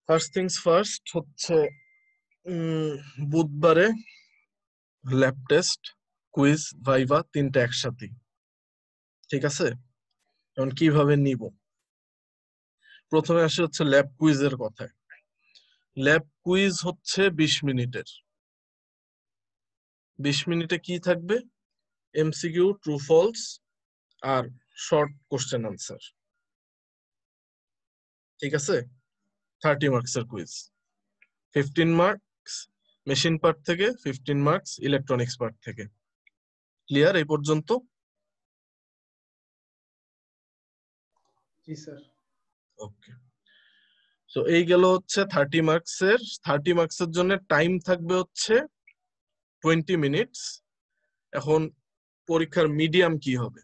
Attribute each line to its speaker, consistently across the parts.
Speaker 1: First things first হচ্ছে বুধবারে lab test, quiz, viva তিনটা একসাথে। ঠিক আছে, এখন কিভাবে নিব? প্রথমে আসে হচ্ছে ল্যাব কুইজের কথায়। ল্যাব কুইজ হচ্ছে 20 মিনিটের। 20 মিনিটে কি থাকবে? এমসিকিউ, ট্রু ফলস আর শর্ট কোশ্চেন আনসার। ঠিক আছে, 30 মার্কসের কুইজ। 15 মার্কস মেশিন পার্ট থেকে, 15 মার্কস ইলেকট্রনিক্স পার্ট থেকে। ক্লিয়ার এই পর্যন্ত?
Speaker 2: জি স্যার।
Speaker 1: ওকে, সো এই গেল হচ্ছে 30 মার্কসের। 30 মার্কসের জন্য টাইম থাকবে হচ্ছে 20 মিনিটস। এখন পরীক্ষার মিডিয়াম কি হবে?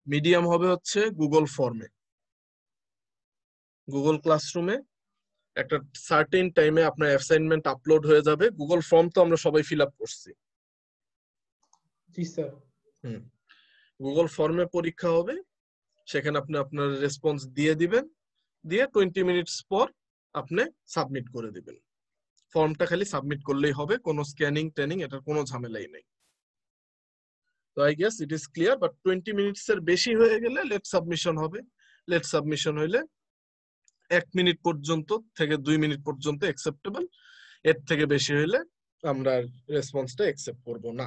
Speaker 1: মিডিয়াম হবে হচ্ছে গুগল ফর্মে, গুগল ক্লাসরুমে একটা সার্টেন টাইমে আপনার অ্যাসাইনমেন্ট আপলোড হয়ে যাবে। গুগল ফর্ম তো আমরা সবাই ফিল আপ করছি।
Speaker 2: জি স্যার।
Speaker 1: গুগল ফর্মে পরীক্ষা হবে, সেখানে আপনি আপনার রেসপন্স দিয়ে দিবেন, দিয়ে 20 মিনিটস পর আপনি সাবমিট করে দিবেন। ফর্মটা খালি সাবমিট করলেই হবে, কোনো স্ক্যানিং ট্রেনিং এটার কোনো ঝামেলাই নেই। তো I guess it is clear, but 20 minutes এর বেশি হয়ে গেলে লেট সাবমিশন হবে। লেট সাবমিশন হইলে 1 মিনিট পর্যন্ত থেকে 2 মিনিট পর্যন্ত অ্যাকসেপ্টেবল। এর থেকে বেশি হইলে আমরা রেসপন্সটা অ্যাকসেপ্ট করব না।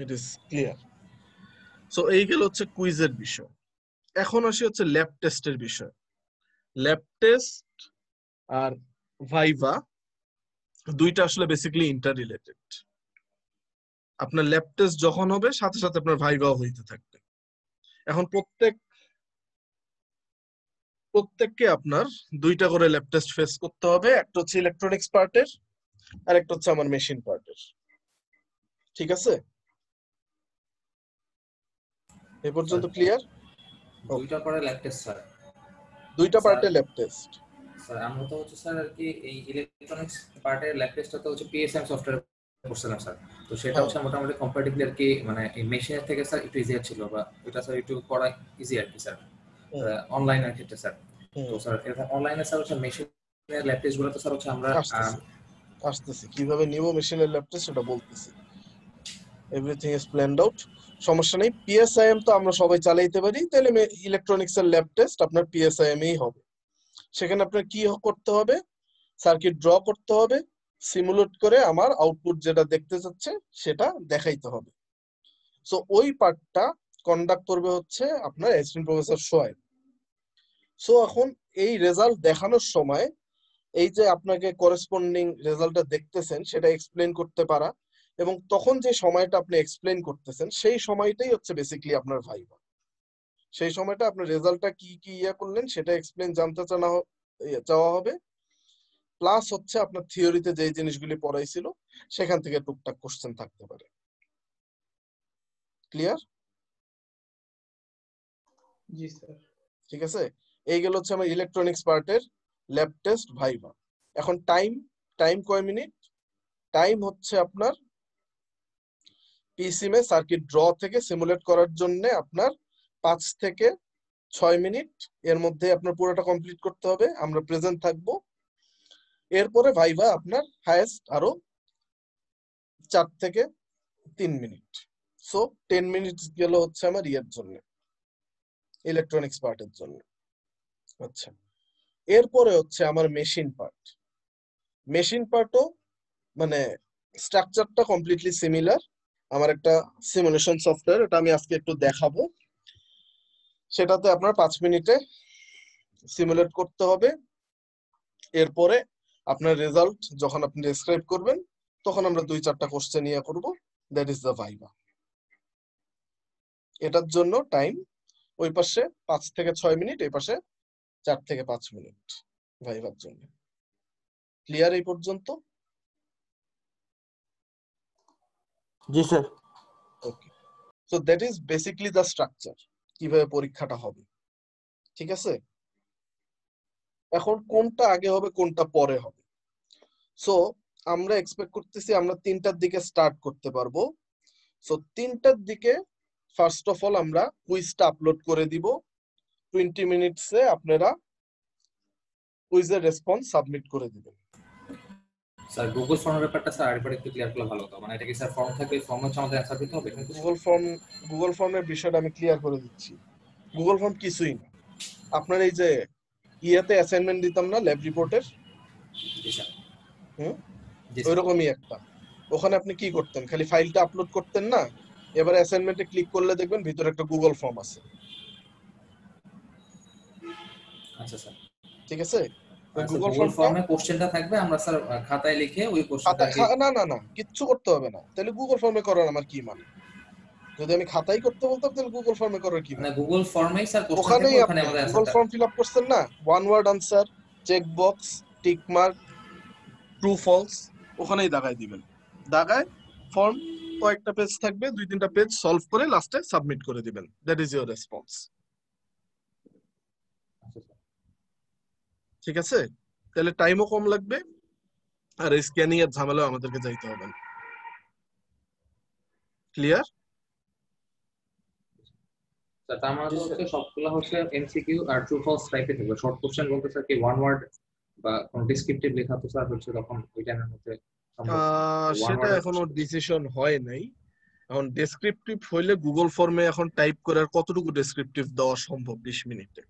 Speaker 1: It is clear. সো এই গেল হচ্ছে কুইজের বিষয়। এখন আসি হচ্ছে ল্যাব টেস্টের বিষয়। ল্যাব টেস্ট আর ভাইভা দুইটা আসলে বেসিক্যালি ইন্টার রিলেটেড। আপনার ল্যাব টেস্ট যখন হবে সাথে সাথে আপনার ভাইভাও হইতে থাকবে। এখন প্রত্যেককে আপনার দুইটা করে ল্যাব টেস্ট ফেস করতে হবে। একটা হচ্ছে ইলেকট্রনিক্স পার্টের আর একটা হচ্ছে আমার মেশিন পার্টের। ঠিক আছে, এই পর্যন্ত ক্লিয়ার?
Speaker 3: দুইটা করে ল্যাব টেস্ট স্যার।
Speaker 1: দুইটা পার্টের ল্যাব টেস্ট
Speaker 3: স্যার আমরা তো হচ্ছে স্যার আর কি এই ইলেকট্রনিক্স পার্টের ল্যাব টেস্টটা তো হচ্ছে পিএসএম সফটওয়্যার করছিলাম স্যার। তো সেটা হচ্ছে মোটামুটি কম্পারেটিভলি আর কি মানে এই মেশিনের থেকে স্যার একটু ইজিয়ার ছিল, বা এটা স্যার একটু করা ইজি আর কি স্যার অনলাইনের ক্ষেত্রে স্যার। তো স্যার এটা অনলাইনে স্যার হচ্ছে মেশিনের ল্যাব টেস্টগুলো তো স্যার হচ্ছে আমরা
Speaker 1: আসতেছি কিভাবে নিব মেশিনের ল্যাব টেস্ট সেটা বলতেছি। এভরিথিং ইজ প্ল্যান্ড আউট, সমস্যা নেই। পিএসআইএম তো আমরা সবাই চালাইতে পারি, তাহলে ইলেকট্রনিক্স এর ল্যাব টেস্ট আপনার পিএসআইএম এই হবে। সেখানে আপনার কি করতে হবে? সার্কিট ড্র করতে হবে, সিমুলেট করে আমার আউটপুট যেটা দেখতে যাচ্ছে সেটা দেখাইতে হবে। সো ওই পার্টটা কন্ডাক্ট করবে হচ্ছে আপনার অ্যাসিস্ট্যান্ট প্রফেসর সোহেল। সো এখন এই রেজাল্ট দেখানোর সময় এই যে আপনাকে করেসপন্ডিং রেজাল্টটা দেখতেছেন সেটা এক্সপ্লেন করতে পারা, এবং তখন যে সময়টা আপনি এক্সপ্লেন করতেছেন সেই সময়টাই হচ্ছে বেসিক্যালি আপনার ভাইভা। সেই সময়টা আপনার রেজাল্টটা কি কি করলেন সেটা এক্সপ্লেন জানতে চাওয়া হবে, প্লাস হচ্ছে আপনার থিওরিতে যে জিনিসগুলি পড়াইছিল সেখান থেকে টুকটাক কোশ্চেন থাকতে পারে। ক্লিয়ার?
Speaker 2: জি স্যার।
Speaker 1: ঠিক আছে, এই গেল হচ্ছে আমার ইলেকট্রনিক্স পার্টের ল্যাব টেস্ট ভাইভা। এখন টাইম কয় মিনিট? টাইম হচ্ছে আপনার পিসিএম সার্কিট ড্র থেকে সিমুলেট করার জন্য আপনার 5 থেকে 6 মিনিট, এর মধ্যে আপনার পুরোটা কমপ্লিট করতে হবে। আমরা প্রেজেন্ট থাকবো। এরপরে ভাইভা আপনার হাইয়েস্ট আরো 4 থেকে 3 মিনিট। সো 10 মিনিট গেল হচ্ছে আমার ইয়ের জন্য, ইলেকট্রনিক্স পার্টের জন্য। আচ্ছা, এরপরে হচ্ছে আমার মেশিন পার্ট। মেশিন পার্টও মানে স্ট্রাকচারটা কমপ্লিটলি সিমিলার। আমার একটা সিমুলেশন সফটওয়্যার, এটা আমি আজকে একটু দেখাবো। সেটাতে আপনার 5 মিনিটে সিমুলেট করতে হবে। এরপরে আপনার রেজাল্ট যখন আপনি ডেসক্রাইব করবেন তখন আমরা 2-4টা কোশ্চেন নিয়ে করব, দ্যাট ইজ দ্য ভাইভা। এটার জন্য টাইম ওই পাশে 5 থেকে 6 মিনিট, এই পাশে 4 থেকে 5 মিনিট ভাইভার জন্য। ক্লিয়ার এই পর্যন্ত?
Speaker 4: জি sir.
Speaker 1: Okay, so that is basically the structure, কিভাবে পরীক্ষাটা হবে। ঠিক আছে, এখন কোনটা আগে হবে কোনটা পরে হবে? সো আমরা এক্সপেক্ট করতেছি আমরা 3টার দিকে স্টার্ট করতে পারবো। সো 3টার দিকে ফার্স্ট অফ অল আমরা কুইজটা আপলোড করে দিব। 20 মিনিটসে আপনারা কুইজের রেসপন্স সাবমিট করে দিবেন।
Speaker 3: স্যার গুগল ফর্মের ব্যাপারটা স্যার আরেকবার একটু ক্লিয়ার করলে ভালো হতো। মানে এটা কি স্যার ফর্ম থাকবে, ফর্ম হচ্ছে আমাদের অ্যান্সার দিতে হবে?
Speaker 1: গুগল ফর্মের বিষয়টা আমি ক্লিয়ার করে দিচ্ছি। গুগল ফর্ম কিছুই না। আপনার এই যে ইয়েতে অ্যাসাইনমেন্ট দিতাম না ল্যাব রিপোর্টের,
Speaker 3: জি স্যার।
Speaker 1: হুম,
Speaker 3: জি স্যার।
Speaker 1: ওইরকমই একটা। ওখানে আপনি কি করতেন, খালি ফাইলটা আপলোড করতেন না, এবার অ্যাসাইনমেন্টে ক্লিক করলে দেখবেন ভিতরে একটা গুগল ফর্ম আছে।
Speaker 3: আচ্ছা স্যার।
Speaker 1: ঠিক আছে, ওই
Speaker 3: আচ্ছা,
Speaker 1: গুগল
Speaker 3: গুগল
Speaker 1: ফর্মটা
Speaker 3: ফর্মে কোশ্চেনটা থাকবে, আমরা স্যার খাতায় লিখে ওই কোশ্চেনটা কি?
Speaker 1: না না না, কিচ্ছু করতে হবে না। তাহলে গুগল ফর্মে করার আমার কি মানে? যদি আমি খাতায় করতে বলতাম তাহলে গুগল ফর্মে করার কি
Speaker 3: মানে
Speaker 1: মানে?
Speaker 3: গুগল ফর্মেই স্যার কোশ্চেন থাকবে,
Speaker 1: ওখানেই
Speaker 3: ওখানে
Speaker 1: আপনি
Speaker 3: আমাদের
Speaker 1: গুগল
Speaker 3: অ্যান্সারটা।
Speaker 1: ফর্ম ফিল আপ করছেন না, one word answer, check box, tick mark, true false, ওখানেই দাগায় দিবেন। দাগায় ফর্ম কয়েকটা পেজ থাকবে, 2-3টা পেজ সলভ করে লাস্টে সাবমিট করে দিবেন। That is your response.
Speaker 3: আচ্ছা স্যার।
Speaker 1: ঠিক আছে, তাহলে টাইমও কম লাগবে আর স্ক্যানিং এর ঝামেলাও আমাদেরকে যাইতে হবে না। ক্লিয়ার?
Speaker 3: স্যার তার মানে তো হচ্ছে সবগুলো হচ্ছে এমসিকিউ আর ট্রু ফলস টাইপে থাকবে। শর্ট কোশ্চেন বলতে স্যার কি ওয়ান ওয়ার্ড বা কোন ডেসক্রিপটিভ লেখা তো স্যার হচ্ছে তখন ওই টাইমের মধ্যে সম্ভব। ওয়ান
Speaker 1: সেটা
Speaker 3: ওয়ার্ডের
Speaker 1: এখনো
Speaker 3: কোশ্চেন।
Speaker 1: ডিসিশন হয় নাই। এখন ডেসক্রিপটিভ হইলে গুগল ফর্মে এখন টাইপ করার কতটুকু ডেসক্রিপটিভ দেওয়া সম্ভব 20 মিনিটে?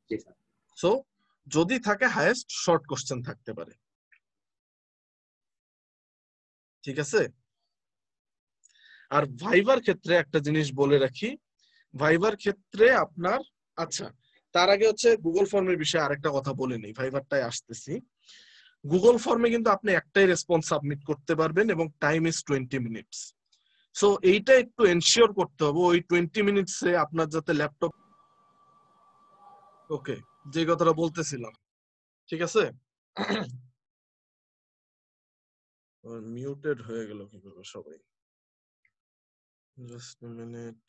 Speaker 3: জি স্যার।
Speaker 1: সো যদি থাকে হাইয়েস্ট শর্ট কোশ্চেন থাকতে পারে। ঠিক আছে, আর ভাইবার ক্ষেত্রে একটা জিনিস বলে রাখি, ভাইবার ক্ষেত্রে আপনার, আচ্ছা তার আগে হচ্ছে গুগল ফর্মের বিষয়ে আরেকটা কথা বলে নেই, ভাইবারটাই আসতেছি। গুগল ফর্মে কিন্তু আপনি একটাই রেসপন্স সাবমিট করতে পারবেন এবং টাইম ইজ 20 মিনিটস। সো এইটা একটু এনশিওর করতে হবে ওই 20 মিনিটসে আপনার যাতে ল্যাপটপ, ওকে, যে কথাটা বলতেছিলাম, ঠিক আছে। মিউটেড হয়ে গেল কিভাবে সবাই? Just a minute.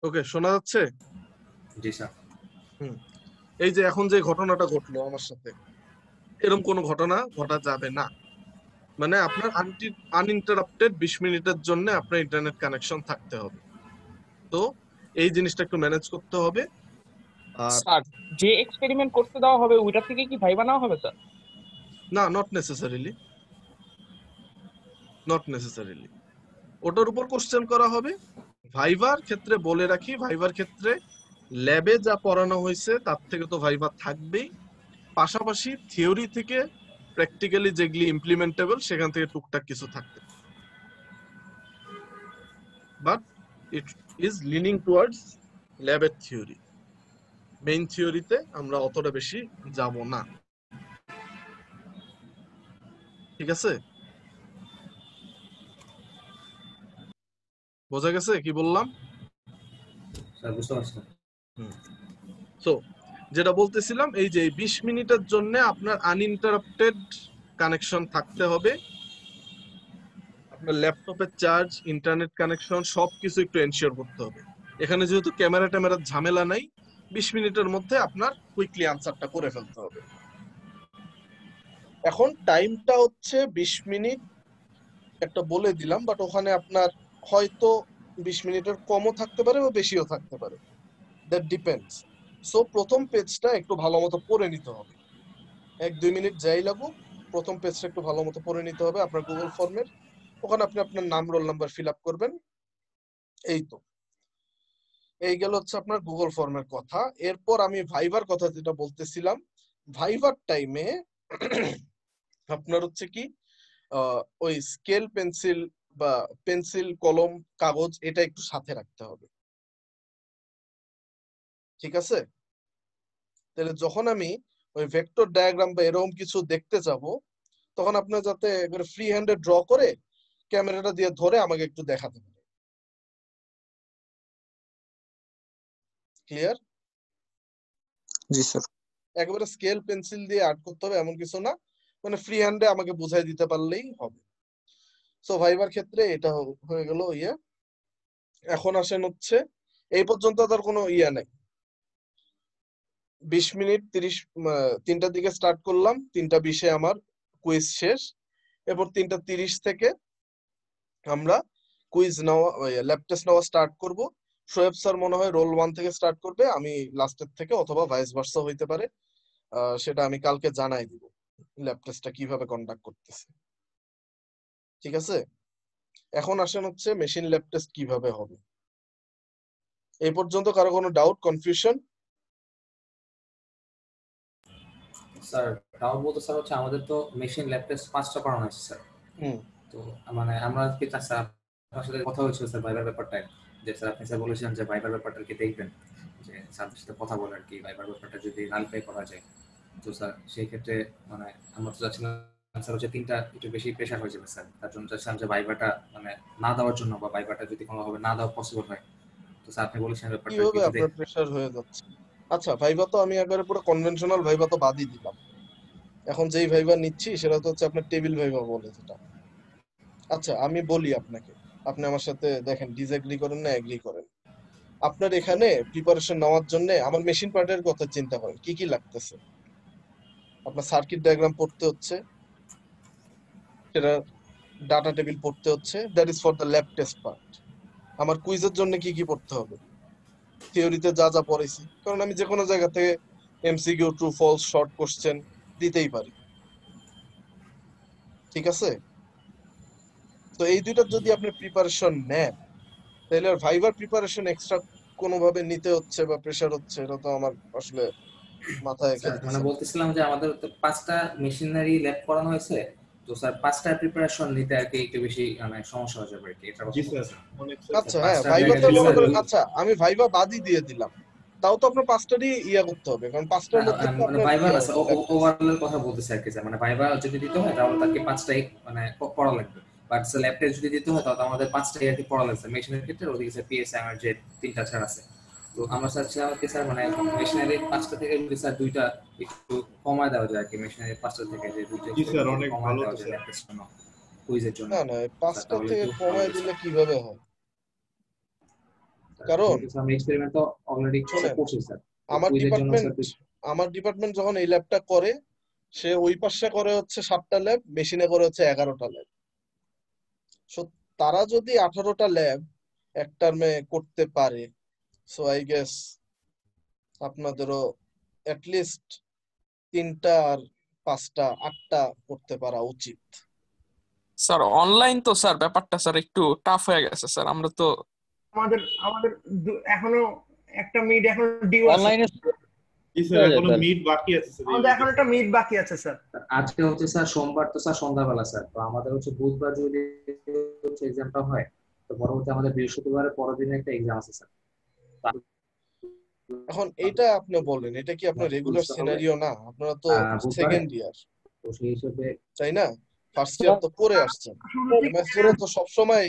Speaker 1: ওকে, শোনা যাচ্ছে?
Speaker 3: জি স্যার।
Speaker 1: হুম, এই যে এখন যে ঘটনাটা ঘটলো আমার সাথে, এরকম কোনো ঘটনা ঘটা যাবে না। মানে আপনার আনইন্টারাপ্টেড 20 মিনিটের জন্য আপনার ইন্টারনেট কানেকশন থাকতে হবে। তো এই জিনিসটা একটু ম্যানেজ করতে হবে। আর
Speaker 5: স্যার, যে এক্সপেরিমেন্ট করতে দেওয়া হবে ওইটা থেকে কি ভাইবা নেওয়া হবে স্যার?
Speaker 1: না, নট নেসেসারিলি, নট নেসেসারিলি ওটার উপর কোশ্চেন করা হবে। ভাইবার ক্ষেত্রে বলে রাখি, ভাইবার ক্ষেত্রে ল্যাবে যা পড়ানো হয়েছে তার থেকে তো ভাইবা থাকবেই, পাশাপাশি থিওরি থেকে প্র্যাকটিক্যালি যেগুলি ইমপ্লিমেন্টেবল সেখান থেকে টুকটাক কিছু থাকতে, but it is lining towards ল্যাবের থিওরি। মেইন থিওরিতে আমরা অতটা বেশি যাব না। ঠিক আছে, বোঝা গেছে কি বললাম?
Speaker 3: স্যার বুঝতে পারছি।
Speaker 1: সো যেটা বলতেছিলাম, এই যে 20 মিনিটের জন্য আপনার আনইন্টারাপ্টেড কানেকশন থাকতে হবে। আপনার ল্যাপটপের চার্জ, ইন্টারনেট কানেকশন সবকিছু একটু এনশিওর করতে হবে। এখানে যেহেতু ক্যামেরার ঝামেলা নাই, 20 মিনিটের মধ্যে আপনার কুইকলি আনসারটা করে ফেলতে হবে। এখন টাইমটা হচ্ছে 20 মিনিট একটা বলে দিলাম, বাট ওখানে আপনার হয়তো 20 মিনিটের কমও থাকতে পারে বা বেশিও থাকতে পারে, দ্যাট ডিপেন্ডস। সো প্রথম পেজটা একটু ভালো মতো পড়ে নিতে হবে, 1-2 মিনিট যাই লাগুক, প্রথম পেজটা একটু ভালো মতো পড়ে নিতে হবে আপনার গুগল ফর্মের। ওখানে আপনি আপনার নাম, রোল নাম্বার ফিল আপ করবেন। এই তো, এই গেল হচ্ছে আপনার গুগল ফর্মের কথা। এরপর আমি ভাইবার কথা যেটা বলতেছিলাম, ভাইবার টাইমে আপনার হচ্ছে কি ওই স্কেল পেন্সিল বা পেন্সিল কলম কাগজ এটা একটু সাথে রাখতে হবে। ঠিক আছে, তাহলে যখন আমি ওই ভেক্টর ডায়াগ্রাম বা এরকম কিছু দেখতে যাব, তখন আপনার যাতে একবারে ফ্রি হ্যান্ডে ড্র করে ক্যামেরাটা দিয়ে ধরে আমাকে একটু দেখাতে পারে। ক্লিয়ার?
Speaker 4: জি স্যার।
Speaker 1: একেবারে স্কেল পেন্সিল দিয়ে আর্ট করতে হবে এমন কিছু না, মানে ফ্রি হ্যান্ডে আমাকে বুঝাই দিতে পারলেই হবে। সো ভাইবার ক্ষেত্রে এটা হয়ে গেল ইয়ে। এখন আসেন হচ্ছে, এই পর্যন্ত তার কোনো ইয়া নাই। 20 মিনিট 3টার দিকে স্টার্ট করলাম, 3টা 20-এ আমার কুইজ শেষ। এরপর 3টা 30 থেকে আমরা কুইজ নেওয়া, ল্যাব টেস্ট নেওয়া স্টার্ট করব। শোয়েব স্যার মনে হয় রোল 1 থেকে স্টার্ট করবে, আমি লাস্টের থেকে, অথবা ভাইস ভার্সা হইতে পারে। সেটা আমি কালকে জানাই দিব ল্যাব টেস্টটা কিভাবে কন্ডাক্ট করতেছে। ঠিক আছে, এখন আসেন হচ্ছে মেশিন ল্যাব টেস্ট কিভাবে হবে। এই পর্যন্ত কারো কোনো ডাউট, কনফিউশন?
Speaker 3: স্যার ডাউট বলতে স্যার হচ্ছে আমাদের তো মেশিন ল্যাব টেস্ট 5টা করানো হয়েছে স্যার।
Speaker 1: হুম
Speaker 3: তো মানে আমরা কি স্যার আপনার সাথে কথা হয়েছিল স্যার ভাইবার ব্যাপারটায়, যে স্যার আপনি স্যার বলেছিলেন যে ভাইবার ব্যাপারটা কি দেখবেন, যে স্যারদের সাথে কথা বলে আর কি ভাইবার ব্যাপারটা যদি নালিফাই করা যায়। তো স্যার সেই ক্ষেত্রে মানে আমরা তো চাচ্ছিলাম স্যার হচ্ছে 3টা একটু বেশি প্রেশার হয়ে যাবে স্যার, তার জন্য চাচ্ছিলাম যে ভাইবাটা মানে না দেওয়ার জন্য, বা ভাইবাটা যদি কোনোভাবে না দেওয়া পসিবল হয়। তো স্যার আপনি বলেছেন ব্যাপারটা
Speaker 1: কিভাবে
Speaker 3: একটু
Speaker 1: আপনার প্রেসার হয়ে যাচ্ছে? আচ্ছা, ভাইবা তো আমি একবারে পুরো কনভেনশনাল ভাইবা তো বাদই দিলাম। এখন যেই ভাইবা নিচ্ছি সেটা তো হচ্ছে আপনার টেবিল ভাইবা বলে যেটা। আচ্ছা আমি বলি আপনাকে, আপনি আমার সাথে দেখেন ডিসএগ্রি করেন না এগ্রি করেন। আপনার এখানে প্রিপারেশন নেওয়ার জন্য আমার মেশিন পার্টের কথা চিন্তা করেন, কি কি লাগতেছে। আপনার সার্কিট ডায়াগ্রাম পড়তে হচ্ছে, সেটা ডাটা টেবিল পড়তে হচ্ছে, that is for the lab test part. আমার কুইজের জন্য কি কি পড়তে হবে, থিওরিতে যা যা পড়েছি, কারণ আমি যে কোনো জায়গা থেকে MCQ, true false, short question দিতেই পারি। ঠিক আছে, তো এই দুইটার যদি আপনি প্রিপারেশন নেন, তাহলে আর ভাইবার প্রিপারেশন এক্সট্রা কোনোভাবে নিতে হচ্ছে বা প্রেশার হচ্ছে, এটা তো আমার আসলে মাথায়
Speaker 3: স্যার মানে
Speaker 1: খেলতেছে না।
Speaker 3: বলতেছিলাম যে আমাদের তো 5টা মেশিনারি ল্যাব করানো হয়েছে, তো স্যার 5টা প্রিপারেশন নিতে আর কি একটু বেশি মানে সমস্যা হয়ে যাবে আর কি, এটা কথা
Speaker 6: জি স্যার,
Speaker 3: বলতেছিলাম।
Speaker 6: অনেক
Speaker 1: আচ্ছা হ্যাঁ,
Speaker 3: 5টার জায়গায়
Speaker 1: ভাইভাতে
Speaker 3: যদি
Speaker 1: মনে
Speaker 3: স্যার
Speaker 1: করেন, আচ্ছা আমি ভাইভা বাদই দিয়ে দিলাম, তাও তো আপনার 5টারই ইয়া করতে হবে, কারণ 5টার মধ্যে তো
Speaker 3: মানে
Speaker 1: আপনার
Speaker 3: ভাইবা
Speaker 1: ইয়া
Speaker 3: না স্যার,
Speaker 1: হবে ল্যাব টেস্ট।
Speaker 3: ওভারঅল কথা বলতেছে আর কি স্যার, মানে ভাইবা যদি দিতে হয় তাহলে তাকে 5টাই মানে পড়া লাগবে, বাট স্যার ল্যাব টেস্ট যদি দিতে হয় তাহলে আমাদের 5টাই আর কি পড়া লাগবে মেশিনের ক্ষেত্রে। ওদিকে স্যার পিএসআই এর যে 3টা ছাড় আছে, তো আমরা স্যার চাচ্ছিলাম কি স্যার মানে মেশিনারি 5টা থেকে যদি স্যার 2টা একটু কমায় দেওয়া যায় আর কি, মেশিনারি 5টা থেকে যে 2টা
Speaker 6: জি স্যার,
Speaker 3: একটু
Speaker 6: অনেক
Speaker 3: কমায়
Speaker 6: ভালো
Speaker 3: দেওয়া
Speaker 6: তো
Speaker 3: যায়
Speaker 6: স্যার।
Speaker 3: ল্যাব টেস্ট জন্য, কুইজের জন্য
Speaker 1: না না, এই
Speaker 3: স্যার,
Speaker 1: 5টা
Speaker 3: তাহলে
Speaker 1: থেকে
Speaker 3: একটু ভালো
Speaker 1: কমায়
Speaker 3: হতো
Speaker 1: দিলে
Speaker 3: স্যার।
Speaker 1: কিভাবে হয়? কারণ
Speaker 3: যেহেতু স্যার আমরা এক্সপেরিমেন্ট তো অলরেডি
Speaker 1: শোনেন,
Speaker 3: করছি স্যার, তো
Speaker 1: আমার
Speaker 3: কুইজের জন্য
Speaker 1: ডিপার্টমেন্ট
Speaker 3: স্যার
Speaker 1: আমার ডিপার্টমেন্ট যখন এই ল্যাবটা করে, সে ওই পাশে করে হচ্ছে 7টা ল্যাব, মেশিনে করে হচ্ছে 11টা ল্যাব। সো তারা যদি 18টা ল্যাব এক টার্মে করতে পারে, সো আই গেস আপনাদেরও অ্যাটলিস্ট 3টা আর 5টা 8টা করতে পারা উচিত।
Speaker 7: স্যার অনলাইন তো স্যার ব্যাপারটা স্যার একটু টাফ হয়ে গেছে স্যার, আমরা তো
Speaker 8: আমাদের আমাদের এখনো একটা মিড এখন ডিউ আছে,
Speaker 9: অনলাইনে
Speaker 6: জি স্যার, এখনো মিড বাকি আছে স্যার।
Speaker 8: আমাদের এখন একটা মিড বাকি আছে স্যার।
Speaker 3: আজকে হচ্ছে স্যার সোমবার, তো স্যার সন্ধ্যাবেলা স্যার, তো আমাদের হচ্ছে বুধবার যদি হচ্ছে এক্সামটা হয়, তো পরবর্তী আমাদের বৃহস্পতিবারের পরের দিনে একটা এক্সাম আছে স্যার।
Speaker 1: এখন এটা আপনি বলেন, এটা কি আপনার রেগুলার
Speaker 3: বুঝতে হবে
Speaker 1: সিনারিও না? আপনারা তো
Speaker 3: বুধবারে,
Speaker 1: সেকেন্ড ইয়ার,
Speaker 3: তো সেই হিসেবে
Speaker 1: তাই না? ফার্স্ট ইয়ার তো করে আসছেন, এমএসএর তো সবসময়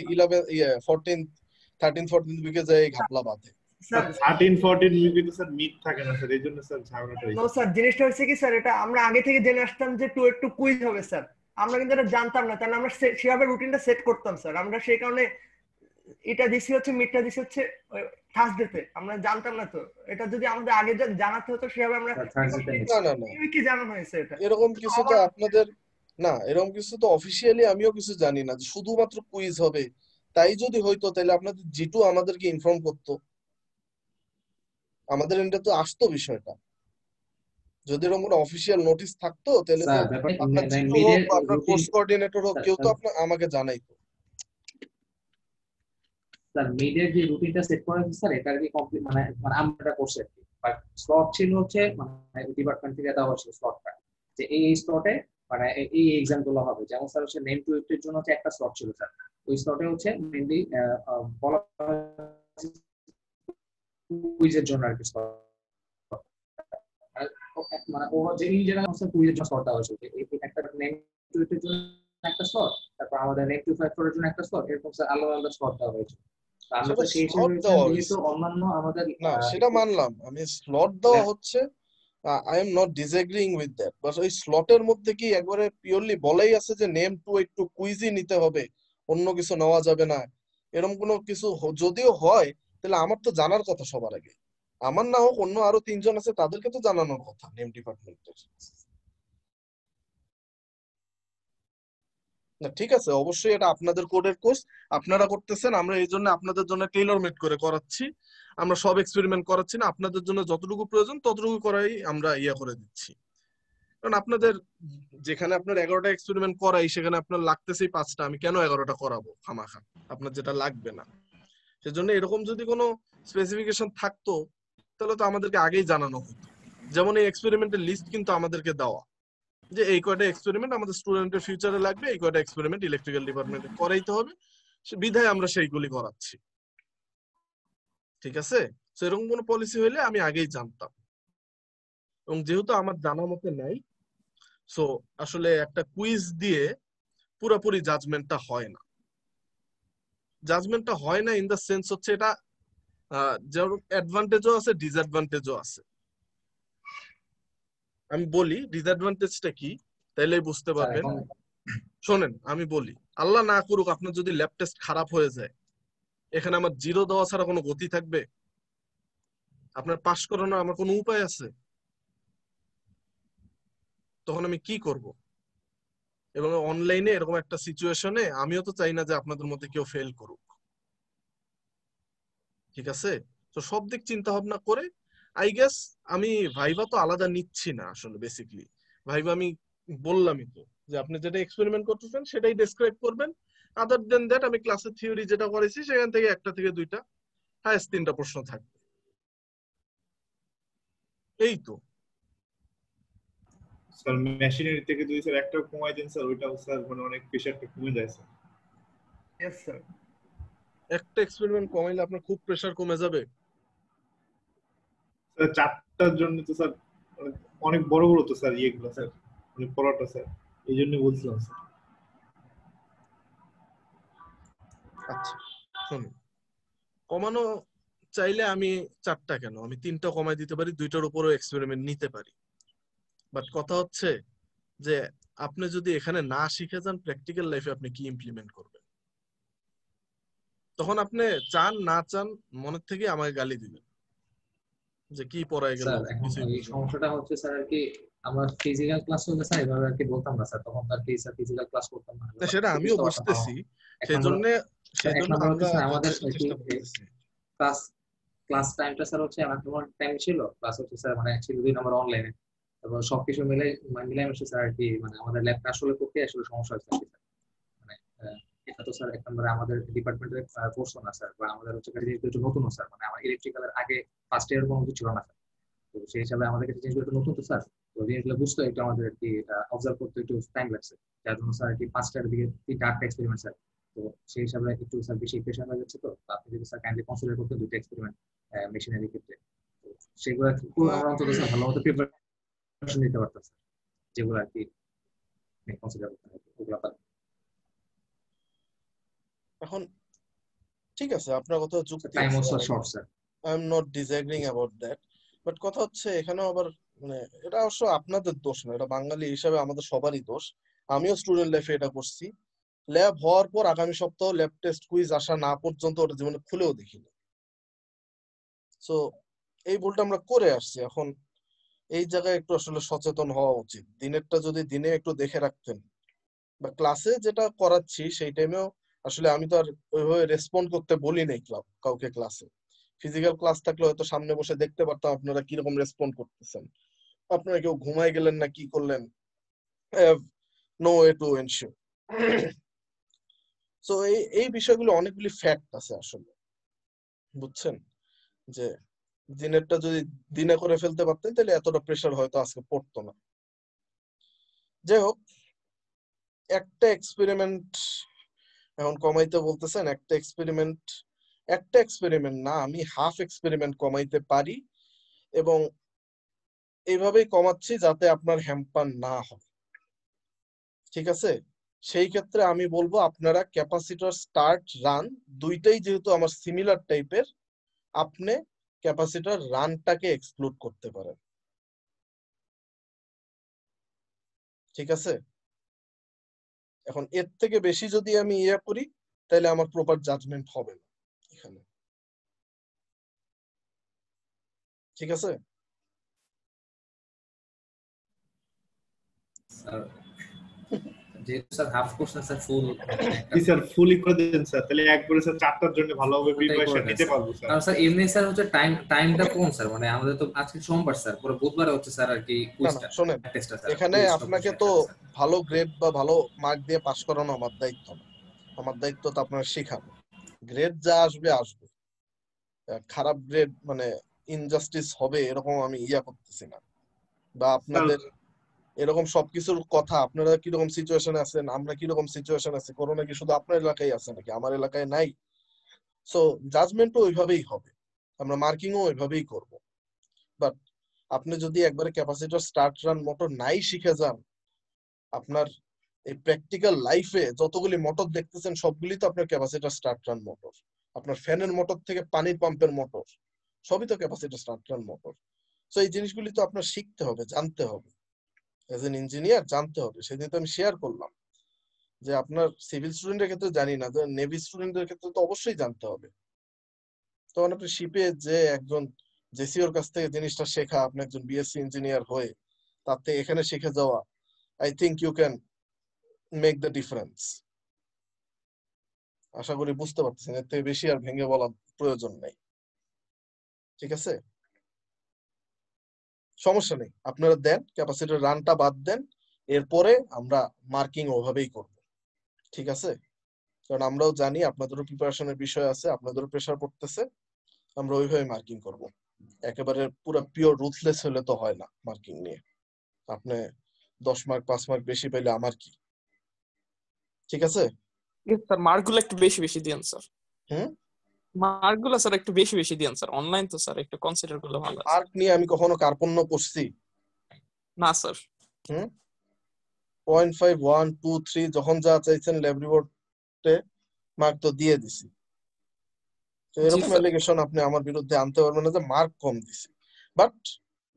Speaker 1: 13-14 উইকে যায় ঘাপলা বাঁধে।
Speaker 8: স্যার
Speaker 6: 13-14 উইকে তো স্যার মিড থাকে না স্যার, এই জন্য স্যার ঝামেলাটা
Speaker 8: নো
Speaker 6: হয়েছে।
Speaker 8: স্যার, জিনিসটা হচ্ছে কি স্যার, এটা আমরা আগে থেকে জেনে আসতাম যে একটু কুইজ হবে স্যার, আমরা কিন্তু এটা জানতাম না, কারণ আমরা সেভাবে রুটিনটা সেট করতাম স্যার, আমরা সেই কারণে এটা দিছি হচ্ছে মিডটা দিছি হচ্ছে থার্সডেতে, আমরা জানতাম না তো, এটা যদি আমাদের আগে জানাতে হতো সেভাবে আমরা
Speaker 3: থার্সডে
Speaker 1: না না না,
Speaker 8: কি জানানো হয়েছে এটা।
Speaker 1: এরকম কিছু তো আপনাদের না, এরকম কিছু তো অফিসিয়ালি আমিও কিছু জানি না যে শুধুমাত্র কুইজ হবে। তাই যদি হইতো তাহলে আপনাদের জিটু আমাদেরকে ইনফর্ম করতো, আমাদের এন্ডে তো আসতো বিষয়টা। যদি এরকম কোনো অফিসিয়াল নোটিশ থাকতো তাহলে তো
Speaker 3: স্যার ব্যাপারে
Speaker 1: আপনার জিটু হোক
Speaker 3: মিডের
Speaker 1: বা আপনার
Speaker 3: রুটিন,
Speaker 1: কোর্স কোঅর্ডিনেটর হোক, কেউ তো আপনার আমাকে জানাইতো।
Speaker 3: স্যার মিডের যে রুটিনটা সেট করা হয়েছে স্যার, এটা আর কি কমপ্লিট মানে মানে আমরা করছি আর কি, বাট স্লট ছিল হচ্ছে মানে ডিপার্টমেন্ট থেকে দেওয়া হয়েছিল স্লটটা, যে এই স্লটে মানে এই এক্সাম গুলো হবে। যেমন স্যার হচ্ছে নেম টু এর জন্য হচ্ছে একটা স্লট ছিল স্যার, ওই স্লটে হচ্ছে মেইনলি বলা কুইজের জন্য আর কি slot। মানে ও যে ইন জেনারেল হচ্ছে কুইজের জন্য স্লট দেওয়া হয়েছে, একটা নেম টু এর জন্য একটা স্লট, তারপর আমাদের নেম টু ফ্যাক্টর এর জন্য একটা স্লট, এরকম স্যার আলাদা আলাদা স্লট দেওয়া হয়েছে। আমরা তো
Speaker 1: সেটা
Speaker 3: সেই
Speaker 1: স্লট
Speaker 3: হিসেবে
Speaker 1: দেওয়া
Speaker 3: যেহেতু
Speaker 1: হয়েছে,
Speaker 3: অন্যান্য আমাদের
Speaker 1: না সেটা মানলাম আমি, স্লট দেওয়া হচ্ছে, I am not ডিসএগ্রিং with that, but ওই স্লটের মধ্যে কি একবারে পিওরলি বলাই আছে যে নেম টু একটু কুইজই নিতে হবে, অন্য কিছু নেওয়া যাবে না? এরকম কোনো কিছু যদিও হয় তাহলে আমার তো জানার কথা সবার আগে, আমার না হোক অন্য আরো 3জন আছে তাদেরকে তো জানানোর কথা নেম ডিপার্টমেন্টের। না ঠিক আছে, অবশ্যই এটা আপনাদের কোডের কোর্স, আপনারা করতেছেন, আমরা এই জন্য আপনাদের জন্য টেইলর মেড করে করাচ্ছি। আমরা সব এক্সপেরিমেন্ট করাচ্ছি না, আপনাদের জন্য যতটুকু প্রয়োজন ততটুকু করাই আমরা ইয়া করে দিচ্ছি। কারণ আপনাদের যেখানে আপনার 11টা এক্সপেরিমেন্ট করাই সেখানে আপনার লাগতেছেই 5টা, আমি কেন 11টা করাবো খামাখা, আপনার যেটা লাগবে না। সেজন্য এরকম যদি কোনো স্পেসিফিকেশন থাকতো তাহলে তো আমাদেরকে আগেই জানানো হতো। যেমন এই এক্সপেরিমেন্টের লিস্ট কিন্তু আমাদেরকে দেওয়া, যে এই কয়টা এক্সপেরিমেন্ট আমাদের স্টুডেন্টের ফিউচারে লাগবে, এই কয়টা এক্সপেরিমেন্ট ইলেকট্রিক্যাল ডিপার্টমেন্টে করাইতে হবে, সে বিধায় আমরা সেইগুলি করাচ্ছি। ঠিক আছে, সেরকম কোনো পলিসি হইলে আমি আগেই জানতাম, এবং যেহেতু আমার জানা মতে নাই, সো আসলে একটা কুইজ দিয়ে পুরোপুরি জাজমেন্টটা হয় না। জাজমেন্টটা হয় না ইন দ্য সেন্স হচ্ছে এটা যেমন অ্যাডভান্টেজও আছে ডিসঅ্যাডভান্টেজও আছে। আমি বলি ডিসঅ্যাডভান্টেজটা কি, তাইলেই বুঝতে
Speaker 3: স্যার
Speaker 1: পারবেন।
Speaker 3: এখন
Speaker 1: শোনেন আমি বলি, আল্লাহ না করুক আপনার যদি ল্যাব টেস্ট খারাপ হয়ে যায়, এখানে আমার জিরো দেওয়া ছাড়া কোনো গতি থাকবে? আপনার পাশ করানোর আমার কোনো উপায় আছে? তখন আমি কি করব? এবং অনলাইনে এরকম একটা সিচুয়েশনে আমিও তো চাই না যে আপনাদের মধ্যে কেউ ফেল করুক। ঠিক আছে, তো সব দিক চিন্তা ভাবনা করে আই গেস আমি ভাইবা তো আলাদা নিচ্ছি না আসলে। বেসিক্যালি ভাইবা আমি বললামই তো যে আপনি যেটা এক্সপেরিমেন্ট করতেছেন সেটাই ডেসক্রাইব করবেন। আদার দেন দ্যাট আমি ক্লাসের থিওরি যেটা করেছি সেখান থেকে একটা থেকে দুইটা, হাইয়েস্ট 3টা প্রশ্ন থাকবে, এই তো।
Speaker 6: স্যার মেশিনারি থেকে যদি স্যার একটা কমাই দেন স্যার, ওইটাও স্যার মানে অনেক প্রেশারটা কমে যায় স্যার।
Speaker 8: Yes sir.
Speaker 1: একটা এক্সপেরিমেন্ট কমাইলে আপনার খুব প্রেসার কমে যাবে।
Speaker 6: স্যার 4টার জন্য তো স্যার অনেক বড় বড় তো স্যার ইয়েগুলো স্যার, মানে পড়াটা স্যার, এই জন্য বলছিলাম স্যার।
Speaker 1: আচ্ছা শুনুন, কমানো চাইলে আমি 4টা কেন, আমি 3টা কমাই দিতে পারি, 2টার উপরও এক্সপেরিমেন্ট নিতে পারি। বাট কথা হচ্ছে যে আপনি যদি এখানে না শিখে যান প্র্যাকটিক্যাল লাইফে আপনি কি ইমপ্লিমেন্ট করবেন? তখন আপনি চান না চান মনের থেকে আমাকে গালি দিবেন যে কি পড়ায় গেল,
Speaker 3: স্যার এখন
Speaker 1: কিছুই
Speaker 3: এই
Speaker 1: বুঝলাম না।
Speaker 3: সমস্যাটা হচ্ছে স্যার আর কি, আমরা ফিজিক্যাল ক্লাস হলে স্যার এভাবে আর কি বলতাম না স্যার, তখন আর কি স্যার ফিজিক্যাল ক্লাস করতাম না,
Speaker 1: না, সেটা আমিও
Speaker 3: বুঝতে পারতাম ভালো।
Speaker 1: বুঝতেছি,
Speaker 3: এক
Speaker 1: সেই
Speaker 3: নম্বর
Speaker 1: জন্য
Speaker 3: স্যার, এক নম্বর হচ্ছে
Speaker 1: আমরা
Speaker 3: স্যার আমাদের
Speaker 1: যথেষ্ট
Speaker 3: আর কি
Speaker 1: চেষ্টা করতেছি।
Speaker 3: ক্লাস ক্লাস টাইমটা স্যার হচ্ছে আমার তোমার টাইম ছিল, প্লাস হচ্ছে স্যার মানে ছিল 2 নম্বর অনলাইনে, তারপর সবকিছু মিলে মিলামিশে স্যার আর কি মানে আমাদের ল্যাবটা আসলে করতে আসলে সমস্যা হচ্ছে আর কি স্যার। মানে এটা তো স্যার এক নম্বরে আমাদের ডিপার্টমেন্টের কোর্স না স্যার, বা আমাদের হচ্ছে জিনিসগুলো একটু নতুন স্যার, মানে আমার ইলেকট্রিক্যালের আগে ফার্স্ট ইয়ার কোনো কিছু ছিল না স্যার। তো সেই হিসাবে আমাদের কাছে জিনিসগুলো একটু নতুন তো স্যার, তো জিনিসগুলো বুঝতে একটু আমাদের আর কি অবজার্ভ করতে একটু টাইম লাগছে, যার জন্য স্যার আর কি 5টার দিকে 3টা এক্সপেরিমেন্ট স্যার। তো সেই হিসাবে একটু স্যার বেশি প্রেশার হয়ে যাচ্ছে, তো আপনি যদি স্যার কাইন্ডলি কনসিডার করতে 2টা এক্সপেরিমেন্ট মেশিনারি ক্ষেত্রে, তো সেগুলো একটু আমরা অন্তত স্যার ভালো মতো প্রিপারেশন নিতে পারতাম স্যার, যেগুলো আর কি কনসিডার করতে হবে ওগুলো
Speaker 1: এখন ঠিক আছে, আপনার কথা যুক্তি
Speaker 3: টাইম
Speaker 1: আছে,
Speaker 3: also short sir.
Speaker 1: I am not ডিসএগ্রিং about that. But কথা হচ্ছে এখানেও আবার মানে এটা অবশ্য আপনাদের দোষ না, এটা বাঙালি হিসাবে আমাদের সবারই দোষ। আমিও স্টুডেন্ট লাইফে এটা করছি, ল্যাব হওয়ার পর আগামী সপ্তাহ ল্যাব টেস্ট কুইজ আসা না পর্যন্ত ওটা জীবনে খুলেও দেখিনি। সো এই ভুলটা আমরা করে আসছি। এখন এই জায়গায় একটু আসলে সচেতন হওয়া উচিত। দিনেরটা যদি দিনে একটু দেখে রাখতেন, বা ক্লাসে যেটা করাচ্ছি সেই টাইমেও আসলে আমি তো আর ওইভাবে রেসপন্ড করতে বলি নাই কাউকে ক্লাসে। ফিজিক্যাল ক্লাস থাকলে হয়তো সামনে বসে দেখতে পারতাম আপনারা কিরকম রেসপন্ড করতেছেন, আপনারা কেউ ঘুমাই গেলেন না কি করলেন, no way to ensure. So এই বিষয়গুলো অনেকগুলি ফ্যাক্ট আছে আসলে, বুঝছেন, যে দিনেরটা যদি দিনে করে ফেলতে পারতেন তাহলে এতটা প্রেশার হয়তো আজকে পড়তো না। যাই হোক, একটা এক্সপেরিমেন্ট এখন কমাইতে বলতেছেন, একটা এক্সপেরিমেন্ট না, আমি হাফ এক্সপেরিমেন্ট কমাইতে পারি, এবং এইভাবেই কমাচ্ছি যাতে আপনার হ্যাম্পার না হয়। ঠিক আছে, সেই ক্ষেত্রে আমি বলবো আপনারা ক্যাপাসিটর স্টার্ট রান দুইটাই যেহেতু আমার সিমিলার টাইপের, আপনি ক্যাপাসিটর রানটাকে এক্সক্লুড করতে পারেন। ঠিক আছে, এখন এর থেকে বেশি যদি আমি ইয়ে করি তাহলে আমার প্রপার জাজমেন্ট হবে না এখানে। ঠিক আছে,
Speaker 3: স্যার যেহেতু স্যার হাফ কোর্স না স্যার ফুল একটা
Speaker 6: জি স্যার ফুলই করে দেন স্যার, তাহলে একবারে স্যার 4টার জন্য ভালোভাবে
Speaker 3: ওটাই করে
Speaker 6: প্রিপারেশন
Speaker 3: দেন
Speaker 6: নিতে
Speaker 3: স্যার।
Speaker 6: পারবো স্যার।
Speaker 3: কারণ স্যার এমনি স্যার হচ্ছে টাইমটা কম স্যার, মানে আমাদের তো আজকে সোমবার স্যার, পুরো বুধবারে হচ্ছে স্যার আর কি
Speaker 1: না না
Speaker 3: কুইজটা
Speaker 1: শোনেন,
Speaker 3: টেস্টটা স্যার,
Speaker 1: এখানে
Speaker 3: কুইজ
Speaker 1: আপনাকে
Speaker 3: সবকিছু
Speaker 1: তো
Speaker 3: একসাথে স্যার।
Speaker 1: ভালো গ্রেড বা ভালো মার্ক দিয়ে পাশ করানো আমার দায়িত্ব না। আমার দায়িত্ব তো আপনার শেখানো। গ্রেড যা আসবে আসবে, খারাপ গ্রেড মানে ইনজাস্টিস হবে এরকম আমি করতেছি না। বা
Speaker 6: স্যার
Speaker 1: আপনাদের এরকম সবকিছুর কথা, আপনারা কিরকম সিচুয়েশনে আছেন, আমরা কিরকম সিচুয়েশন আছি, করোনা কি শুধু আপনার এলাকায় আছে নাকি, আমার এলাকায় নাই? সো জাজমেন্টও ওইভাবেই হবে, আমরা মার্কিংও ওইভাবেই করব। বাট আপনি যদি একবারে ক্যাপাসিটর স্টার্ট রান মোটর নাই শিখে যান, আপনার এই প্র্যাকটিক্যাল লাইফে যতগুলি মোটর দেখতেছেন সবগুলি তো আপনার ক্যাপাসিটর স্টার্ট রান মোটর। আপনার ফ্যানের মোটর থেকে পানির পাম্পের মোটর সবই তো capacitor start run motor. So এই জিনিসগুলি তো আপনার শিখতে হবে, জানতে হবে, এজ এন ইঞ্জিনিয়ার জানতে হবে। সেদিন তো আমি শেয়ার করলাম যে আপনার সিভিল স্টুডেন্টের ক্ষেত্রে জানি না, নেভি স্টুডেন্টের ক্ষেত্রে তো অবশ্যই জানতে হবে। তখন আপনি শিপে যে একজন জেসিওর কাছ থেকে জিনিসটা শেখা, আপনি একজন বিএসসি ইঞ্জিনিয়ার হয়ে তার থেকে এখানে শিখে যাওয়া, I think you can make the difference. আশা করি বুঝতে পারতেছেন, এর থেকে বেশি আর ভেঙে বলার প্রয়োজন নেই। ঠিক আছে, সমস্যা নেই, আপনারা দেন ক্যাপাসিটর রানটা বাদ দেন, এরপরে আমরা মার্কিং ওভাবেই করব। ঠিক আছে, কারণ আমরাও জানি আপনাদেরও প্রিপারেশনের বিষয় আছে, আপনাদেরও প্রেশার পড়তেছে, আমরা ওইভাবে মার্কিং করব। একেবারে পুরো পিওর রুথলেস হলে তো হয় না মার্কিং নিয়ে। আপনি 10 মার্ক 5 মার্ক বেশি পেলে আমার কি? ঠিক আছে,
Speaker 7: স্যার মার্কগুলো একটু বেশি বেশি দিয়েন স্যার।
Speaker 1: হুম,
Speaker 7: মার্কগুলো স্যার একটু বেশি বেশি দিয়েন স্যার, অনলাইন তো স্যার একটু কনসিডার করলে ভালো আছে।
Speaker 1: মার্ক নিয়ে আমি কখনো কার্পণ্য করছি?
Speaker 7: না স্যার।
Speaker 1: হুম, 0.5 1 2 3 যখন যা চাইছেন ল্যাব রিপোর্টে মার্ক তো দিয়ে দিছি। তো
Speaker 7: জি
Speaker 1: এরকম
Speaker 7: স্যার।
Speaker 1: অ্যালিগেশন আপনি আমার বিরুদ্ধে আনতে পারবেন না যে মার্ক কম দিছি। But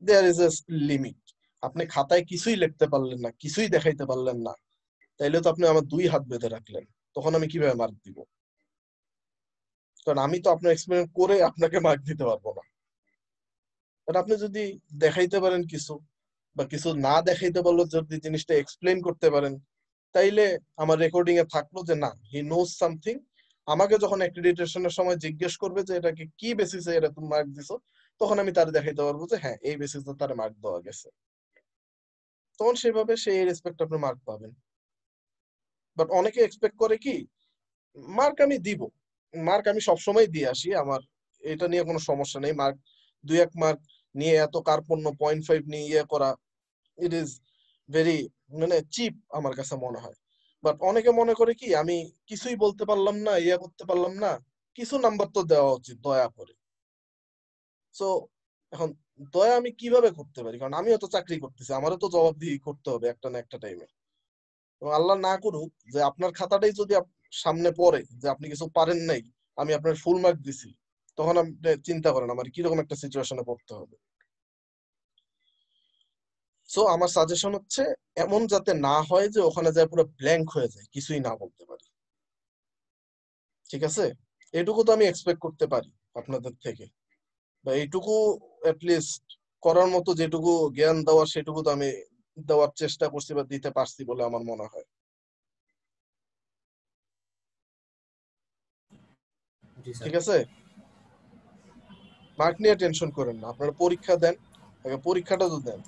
Speaker 1: there is a limit. আপনি খাতায় কিছুই লিখতে পারলেন না, কিছুই দেখাইতে পারলেন না, তাইলে তো আপনি আমার 2 হাত বেঁধে রাখলেন, তখন আমি কিভাবে মার্ক দিব? কারণ আমি তো আপনার এক্সপেরিমেন্ট করে আপনাকে মার্ক দিতে পারবো না। বাট আপনি যদি দেখাইতে পারেন কিছু, বা কিছু না দেখাইতে পারলো যদি জিনিসটা এক্সপ্লেইন করতে পারেন, তাইলে আমার রেকর্ডিং এ থাকলো যে না, হি নোজ সামথিং। আমাকে যখন অ্যাক্রিডিটেশনের সময় জিজ্ঞেস করবে যে এটাকে কি বেসিসে এটা তুমি মার্ক দিছো, তখন আমি তার দেখাইতে পারবো যে হ্যাঁ এই বেসিসে তার মার্ক দেওয়া গেছে। তখন সেভাবে সেই রেসপেক্ট আপনি মার্ক পাবেন। বাট অনেকে এক্সপেক্ট করে কি মার্ক আমি দিব, মার্ক আমি সবসময় দিয়ে আসি, আমার এটা নিয়ে কোনো সমস্যা নেই, মার্ক 2-1 মার্ক নিয়ে এত কার্পণ্য 0.5 নিয়ে করা, ইট ইজ ভেরি মানে চিপ আমার কাছে মনে হয়। বাট অনেকে মনে করে কি আমি কিছুই বলতে পারলাম না, করতে পারলাম না, কিছু নাম্বার তো দেওয়া উচিত দয়া করে। সো এখন দয়া আমি কিভাবে করতে পারি, কারণ আমিও তো চাকরি করতেছি, আমারও তো জবাবদিহি করতে হবে একটা না একটা টাইমে। এবং আল্লাহ না করুক যে আপনার খাতাটাই যদি সামনে পড়ে যে আপনি কিছু পারেন নাই, আমি আপনার ফুল মার্ক দিছি, তখন আপনি চিন্তা করেন আমার কিরকম একটা সিচুয়েশনে পড়তে হবে। সো আমার সাজেশন হচ্ছে এমন যাতে না হয় যে ওখানে যায় পুরো ব্ল্যাঙ্ক হয়ে যায়, কিছুই না বলতে পারি। ঠিক আছে, এটুকু তো আমি এক্সপেক্ট করতে পারি আপনাদের থেকে, বা এইটুকু লিস্ট করার মতো যেটুকু জ্ঞান দেওয়ার সেটুকু তো আমি দেওয়ার চেষ্টা করছি বা দিতে পারছি বলে আমার মনে হয়।
Speaker 3: জি স্যার।
Speaker 1: ঠিক আছে, মার্ক নিয়ে টেনশন করেন না, আপনারা পরীক্ষা দেন, আগে পরীক্ষাটা তো দেন,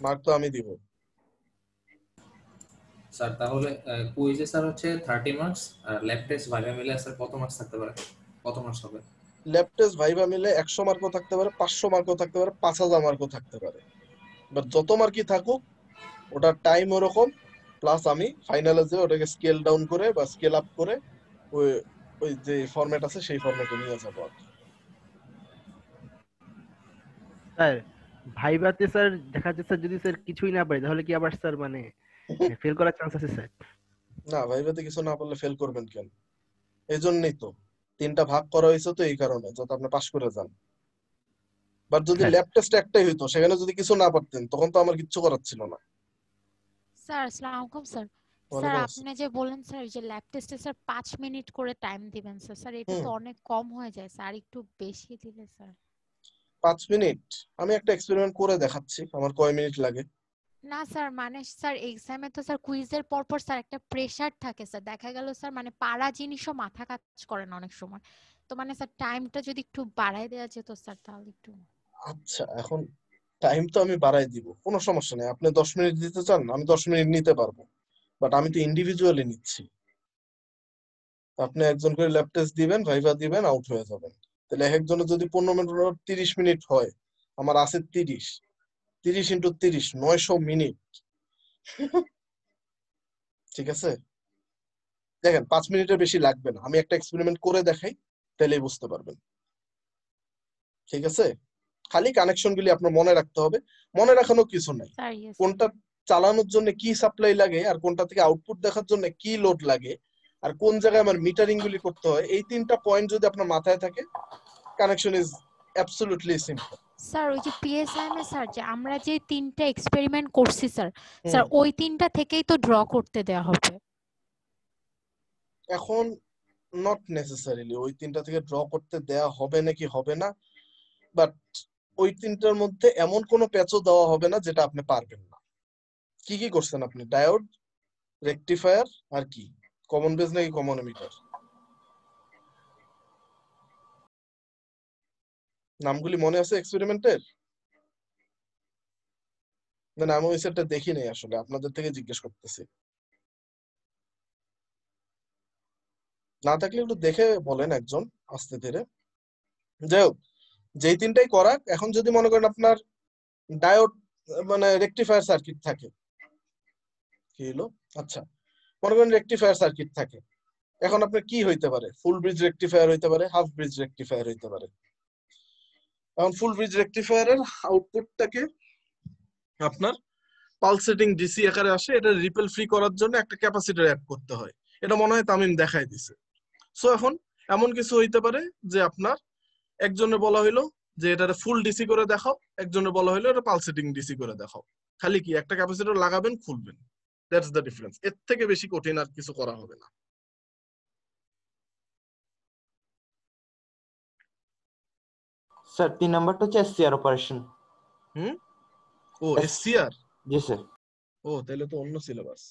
Speaker 1: মার্ক তো আমি দিব।
Speaker 3: স্যার তাহলে কুইজে স্যার হচ্ছে 30 মার্কস, আর ল্যাব টেস্ট ভাইভা মিলে স্যার কত মার্কস থাকতে পারে, কত মার্কস হবে?
Speaker 1: ল্যাব টেস্ট ভাইবা মিলে 100 মার্কও থাকতে পারে, 500 মার্কও থাকতে পারে, 5000 মার্কও থাকতে পারে। বাট যত মার্কই থাকুক ওটার টাইম ওরকম, প্লাস আমি ফাইনালে যে ওটাকে স্কেল ডাউন করে বা স্কেল আপ করে ওই ওই যে ফরম্যাট আছে সেই ফরম্যাটে নিয়ে যাবো আর কি।
Speaker 9: স্যার ভাইভাতে স্যার দেখা যাচ্ছে স্যার যদি স্যার কিছুই না পারি তাহলে কি আবার স্যার মানে ফেল করার চান্স আছে স্যার?
Speaker 1: না, ভাইভাতে কিছু না পারলে ফেল করবেন কেন? এই জন্যই তো 3টা ভাগ করা হয়েছে, তো এই কারণে যাতে আপনি পাশ করে যান। বাট যদি
Speaker 9: স্যার
Speaker 1: ল্যাব টেস্ট একটাই হইতো, সেখানে যদি কিছু না পারতেন, তখন তো আমার কিচ্ছু করার ছিল না।
Speaker 10: স্যার আসসালামু আলাইকুম স্যার। স্যার
Speaker 1: ওয়ালাইকুম
Speaker 10: আপনি
Speaker 1: আসসালাম।
Speaker 10: যে বলেন স্যার যে ল্যাব টেস্টে স্যার 5 মিনিট করে টাইম দিবেন স্যার, স্যার এটা
Speaker 1: হুম,
Speaker 10: তো অনেক কম হয়ে যায় স্যার, একটু বেশি দিলে স্যার।
Speaker 1: 5 মিনিট আমি একটা এক্সপেরিমেন্ট করে দেখাচ্ছি আমার কয় মিনিট লাগে।
Speaker 10: না স্যার, মানে স্যার এক্সামে তো স্যার কুইজের পর পর স্যার একটা প্রেসার থাকে স্যার, দেখা গেল স্যার মানে পারা জিনিসও মাথা কাজ করে না অনেক সময়। তো মানে স্যার টাইমটা যদি একটু বাড়ায় দেওয়া যেত স্যার তাহলে একটু।
Speaker 1: আচ্ছা, এখন টাইম তো আমি বাড়াই দিব, কোনো সমস্যা নেই। আপনি 10 মিনিট দিতে চান, আমি 10 মিনিট নিতে পারবো, বাট আমি তো ইন্ডিভিজুয়ালি নিচ্ছি। আপনি একজন করে ল্যাব টেস্ট দিবেন, ভাইভা দিবেন, আউট হয়ে যাবেন। তাহলে এক একজনের যদি 15 মিনিট 30 মিনিট হয়, আমার আছে 30 ইন্টু 30 900 মিনিট। ঠিক আছে, দেখেন 5 মিনিটের বেশি লাগবে না, আমি একটা এক্সপেরিমেন্ট করে দেখাই, তাহলেই বুঝতে পারবেন। ঠিক আছে, খালি কানেকশন গুলি আপনার মনে রাখতে হবে। মনে রাখানোর কিছু নাই,
Speaker 10: স্যার ইয়েস।
Speaker 1: কোনটা চালানোর জন্য কি সাপ্লাই লাগে, আর কোনটা থেকে আউটপুট দেখার জন্য কি লোড লাগে, আর কোন জায়গায় আমার মিটারিং গুলি করতে হয়, এই 3টা পয়েন্ট যদি আপনার মাথায় থাকে, connection is absolutely simple.
Speaker 10: Sir ওই যে পিএসআইএম এ স্যার যে আমরা যে 3টা এক্সপেরিমেন্ট করছি স্যার, স্যার
Speaker 1: হুম,
Speaker 10: ওই 3টা থেকেই তো ড্র করতে দেয়া হবে।
Speaker 1: এখন নট নেসেসারিলি ওই 3টা থেকে ড্র করতে দেয়া হবে নাকি হবে না, বাট ওই 3টার মধ্যে এমন কোনো প্যাচও দেওয়া হবে না যেটা আপনি পারবেন না। কি কি করছেন আপনি? ডায়োড, রেকটিফায়ার, আর কি কমন বেস নাকি কমন এমিটার? নামগুলি মনে আছে এক্সপেরিমেন্টের? না, আমি ওই সেটটা দেখি নাই, আসলে আপনাদের থেকে জিজ্ঞেস করতেছি। না থাকলে একটু দেখে বলেন একজন, আস্তে ধীরে। যাই হোক, যেই 3টাই করাক, এখন যদি মনে করেন আপনার ডায়োড মানে রেকটিফায়ার সার্কিট থাকে, কি হলো, আচ্ছা মনে করেন রেকটিফায়ার সার্কিট থাকে, এখন আপনার কি হইতে পারে? ফুল ব্রিজ রেকটিফায়ার হইতে পারে, হাফ ব্রিজ রেকটিফায়ার হইতে পারে। এখন ফুল ব্রিজ রেকটিফায়ারের আউটপুটটাকে আপনার পালসেটিং ডিসি আকারে আসে, এটা রিপেল ফ্রি করার জন্য একটা ক্যাপাসিটর অ্যাড করতে হয়। এটা মনে হয় তামিম দেখাই দিছে। সো এখন এমন কিছু হইতে পারে যে আপনার একজনে বলা হইলো যে এটা ফুল ডিসি করে দেখাও, একজনে বলা হইলো এটা পালসেটিং ডিসি করে দেখাও। খালি কি একটা ক্যাপাসিটর লাগাবেন, খুলবেন, দ্যাটস দ্য ডিফারেন্স। এর থেকে বেশি কঠিন আর কিছু করা হবে না।
Speaker 11: স্যার 3 নাম্বারটা হচ্ছে এসসিআর অপারেশন।
Speaker 1: হুম, ও এসসিআর,
Speaker 11: জি স্যার।
Speaker 1: ও তাহলে তো অন্য সিলেবাস।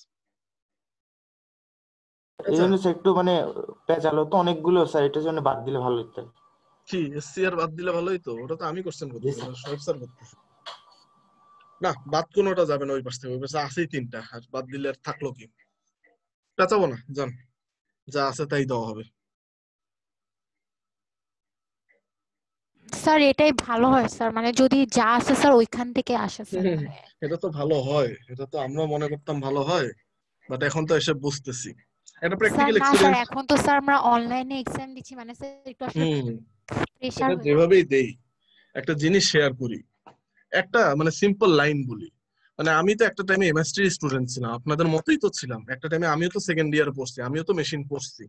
Speaker 11: এই
Speaker 1: আচ্ছা,
Speaker 11: জন্য স্যার একটু মানে পেঁচালো তো অনেকগুলো স্যার, এটার জন্য বাদ দিলে ভালো হতো।
Speaker 1: কি এসসিআর বাদ দিলে ভালোই তো? ওটা তো আমি কোশ্চেন
Speaker 11: জি
Speaker 1: করতেছি,
Speaker 11: স্যার।
Speaker 1: শোয়েব স্যার করতেছি। না, বাদ কোনোটা যাবে না, ওই পাশ থেকে ওই পাশে আছেই 3টা, আর বাদ দিলে আর থাকলো কি? পেঁচাবো না, জান, যা আছে তাই দেওয়া হবে।
Speaker 10: স্যার এটাই ভালো হয় স্যার, মানে যদি যা আছে স্যার ওইখান থেকে আসে স্যার
Speaker 1: হুম,
Speaker 10: মানে।
Speaker 1: এটা তো ভালো হয়, এটা তো আমরা মনে করতাম ভালো হয়, বাট এখন তো এসে বুঝতেছি এটা
Speaker 10: স্যার
Speaker 1: প্র্যাকটিক্যাল
Speaker 10: না স্যার,
Speaker 1: এক্সপেরিয়েন্স।
Speaker 10: এখন তো স্যার আমরা অনলাইনে এক্সাম দিচ্ছি, মানে স্যার একটু আসলে
Speaker 1: হুম,
Speaker 10: প্রেসার
Speaker 1: এটা
Speaker 10: হয়ে যায়।
Speaker 1: যেভাবেই দেই, একটা জিনিস শেয়ার করি, একটা মানে সিম্পল লাইন বলি। মানে আমি তো একটা টাইমে এমএসটি স্টুডেন্ট ছিলাম, আপনাদের মতোই তো ছিলাম একটা টাইমে, আমিও তো সেকেন্ড ইয়ার পড়ছি, আমিও তো মেশিন পড়ছি।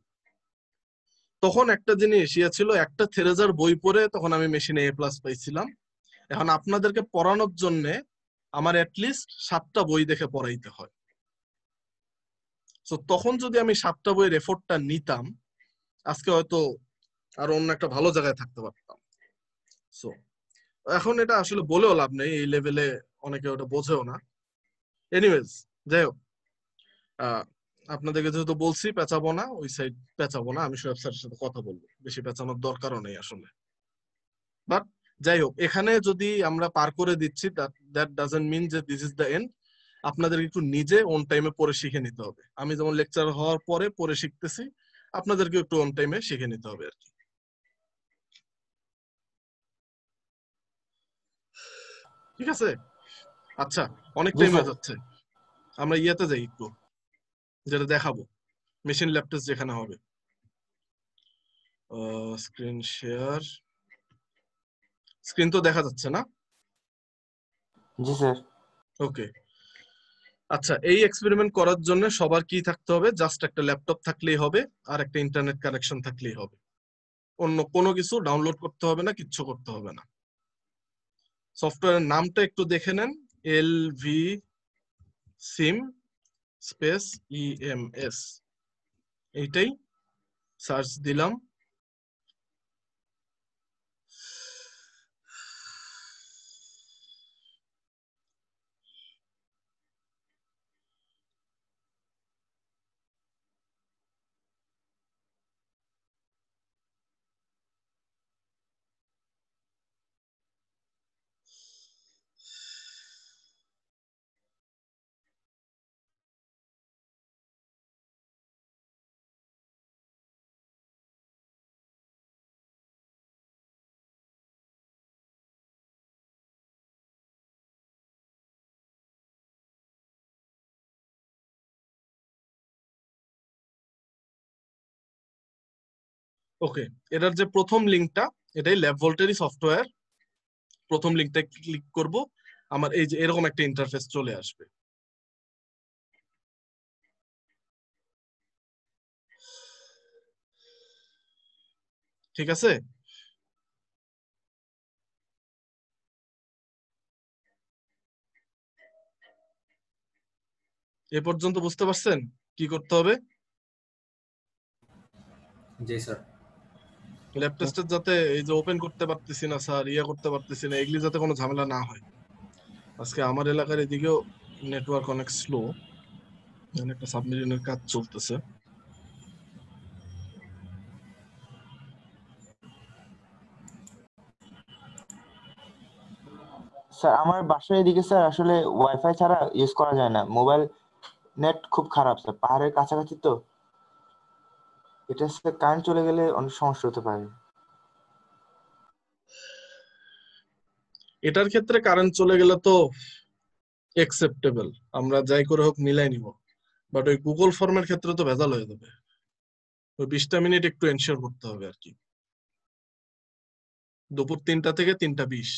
Speaker 1: তখন একটা জিনিস ইয়ে ছিল, একটা থেরেজার বই পড়ে তখন আমি মেশিনে A+ পাইছিলাম। এখন আপনাদেরকে পড়ানোর জন্য আমার অ্যাটলিস্ট 7টা বই দেখে পড়াইতে হয়। তো তখন যদি আমি 7টা বইয়ের এফোর্টটা নিতাম, আজকে হয়তো আর অন্য একটা ভালো জায়গায় থাকতে পারতাম। সো এখন এটা আসলে বলেও লাভ নেই, এই লেভেলে অনেকে ওটা বোঝেও না। এনিওয়েজ, যাই হোক, আপনাদেরকে যেহেতু বলছি পেঁচাবো না, ওই সাইড পেঁচাবো না, আমি শোয়েব স্যারের সাথে কথা বলবো, বেশি পেঁচানোর দরকারও নেই আসলে। বাট যাই হোক, এখানে যদি আমরা পার করে দিচ্ছি, দ্যাট ডাজন্ট মিন যে দিস ইজ দ্য এন্ড। আপনাদের একটু নিজে অন টাইমে পড়ে শিখে নিতে হবে। আমি যেমন লেকচার হওয়ার পরে পড়ে শিখতেছি, আপনাদেরকে একটু অন টাইমে শিখে নিতে হবে আর কি। ঠিক আছে, আচ্ছা, অনেক
Speaker 11: জি
Speaker 1: টাইম
Speaker 11: স্যার।
Speaker 1: হয়ে যাচ্ছে, আমরা ইয়েতে যাই একটু, যেটা দেখাবো, মেশিন ল্যাব টেস্ট যেখানে হবে। স্ক্রিন শেয়ার, স্ক্রিন তো দেখা যাচ্ছে না?
Speaker 11: জি স্যার।
Speaker 1: ওকে, আচ্ছা, এই এক্সপেরিমেন্ট করার জন্য সবার কি থাকতে হবে? জাস্ট একটা ল্যাপটপ থাকলেই হবে, আর একটা ইন্টারনেট কানেকশন থাকলেই হবে। অন্য কোনো কিছু ডাউনলোড করতে হবে না, কিচ্ছু করতে হবে না। সফটওয়্যারের নামটা একটু দেখে নেন, LV সিম স্পেস EMS, এইটাই সার্চ দিলাম। ওকে, এটার যে প্রথম লিঙ্কটা, এটাই ল্যাব ভোল্টেরই সফটওয়্যার। প্রথম লিঙ্কটা ক্লিক করব, আমার এই যে এরকম একটা ইন্টারফেস চলে আসবে। ঠিক আছে, এ পর্যন্ত বুঝতে পারছেন কি করতে হবে?
Speaker 3: জি স্যার।
Speaker 1: ল্যাব টেস্টের যাতে এই যে ওপেন করতে পারতেছি না স্যার, করতে পারতেছি না, এগুলি যাতে কোনো ঝামেলা না হয়। আজকে আমার এলাকার এদিকেও নেটওয়ার্ক অনেক স্লো, একটা সাবমেরিনের কাজ চলতেছে।
Speaker 11: স্যার আমার বাসার এদিকে স্যার আসলে ওয়াইফাই ছাড়া ইউজ করা যায় না, মোবাইল নেট খুব খারাপ স্যার, পাহাড়ের কাছাকাছি তো, এটা স্যার কারেন্ট চলে গেলে অনেক সমস্যা হতে পারে।
Speaker 1: এটার ক্ষেত্রে কারেন্ট চলে গেলে তো একসেপ্টেবল, আমরা যাই করে হোক মিলাই নিব, বাট ওই গুগল ফর্মের ক্ষেত্রে তো ভেজাল হয়ে যাবে। ওই 20টা মিনিট একটু এনশিওর করতে হবে আর কি, দুপুর 3টা থেকে 3টা 20।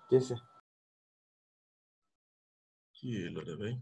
Speaker 11: ঠিক আছে।
Speaker 1: কি এলো রে ভাই?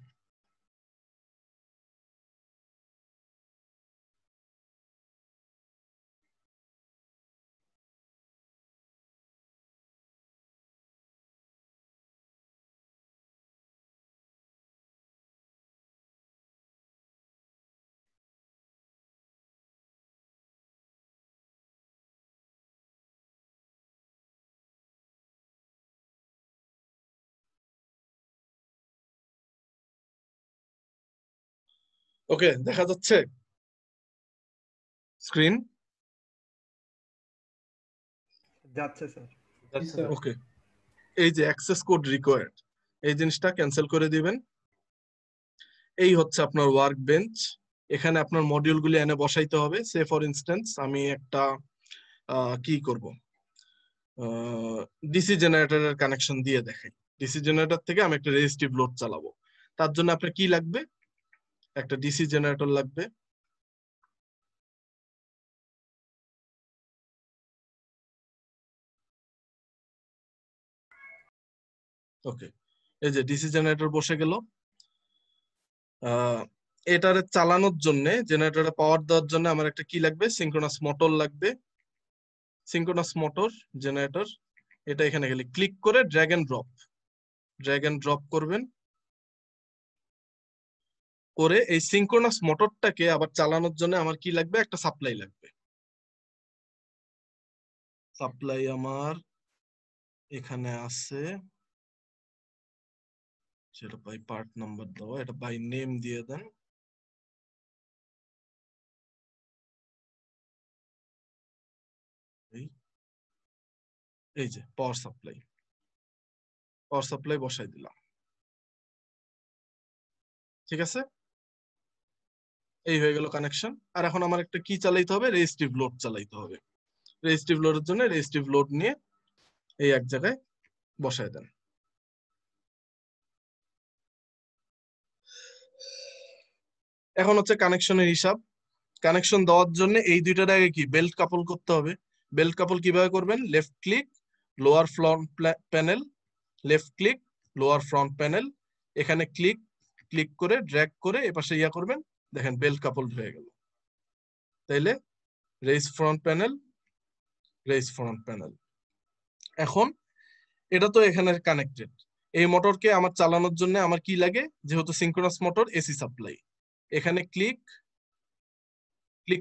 Speaker 1: ওকে, দেখা যাচ্ছে স্ক্রিন?
Speaker 8: যাচ্ছে স্যার।
Speaker 2: জি স্যার।
Speaker 1: ওকে, এই যে অ্যাক্সেস কোড রিকোয়ার্ড, এই জিনিসটা ক্যান্সেল করে দিবেন। এই হচ্ছে আপনার ওয়ার্ক বেঞ্চ, এখানে আপনার মডিউলগুলি এনে বসাইতে হবে। সে ফর ইনস্ট্যান্স আমি একটা কি করব, ডিসি জেনারেটরের কানেকশন দিয়ে দেখাই। ডিসি জেনারেটর থেকে আমি একটা রেজিস্ট্রিভ লোড চালাবো, তার জন্য আপনার কি লাগবে? একটা ডিসি জেনারেটর লাগবে। ওকে, এই যে ডিসি জেনারেটর বসে গেল। এটারে চালানোর জন্য, জেনারেটরে পাওয়ার দেওয়ার জন্য আমার একটা কি লাগবে? সিঙ্ক্রোনাস মোটর লাগবে। সিঙ্ক্রোনাস মোটর জেনারেটর, এটা এখানে গেলে ক্লিক করে ড্র্যাগ এন্ড ড্রপ করবেন। করে এই সিঙ্ক্রোনাস মোটরটাকে আবার চালানোর জন্য আমার কি লাগবে? একটা সাপ্লাই লাগবে। সাপ্লাই আমার এখানে আছে, সেটা বাই পার্ট নাম্বার দেওয়া, এটা বাই নেম দিয়ে দেন। এই যে পাওয়ার সাপ্লাই বসাই দিলাম। ঠিক আছে, এই হয়ে গেল কানেকশন। আর এখন আমার একটা কি চালাইতে হবে? রেজিস্ট্রিভ লোড চালাইতে হবে। রেজিস্ট্রিভ লোডের জন্য রেজিস্ট্রিভ লোড নিয়ে এই এক জায়গায় বসায় দেন। এখন হচ্ছে কানেকশনের হিসাব। কানেকশন দেওয়ার জন্য এই দুইটার আগে কি বেল্ট কাপল করতে হবে। বেল্ট কাপল কিভাবে করবেন? Left click, lower front panel, left click, lower front panel, এখানে ক্লিক করে ড্র্যাগ করে এপাশে করবেন, দেখেন বেল্ট কাপল হয়ে গেল। তাইলে রেইজ ফ্রন্ট প্যানেল। এখন এটা তো এখানে কানেক্টেড, এই মোটরকে আমার চালানোর জন্য আমার কি লাগে? যেহেতু সিঙ্ক্রোনাস মোটর, এসি সাপ্লাই। এখানে ক্লিক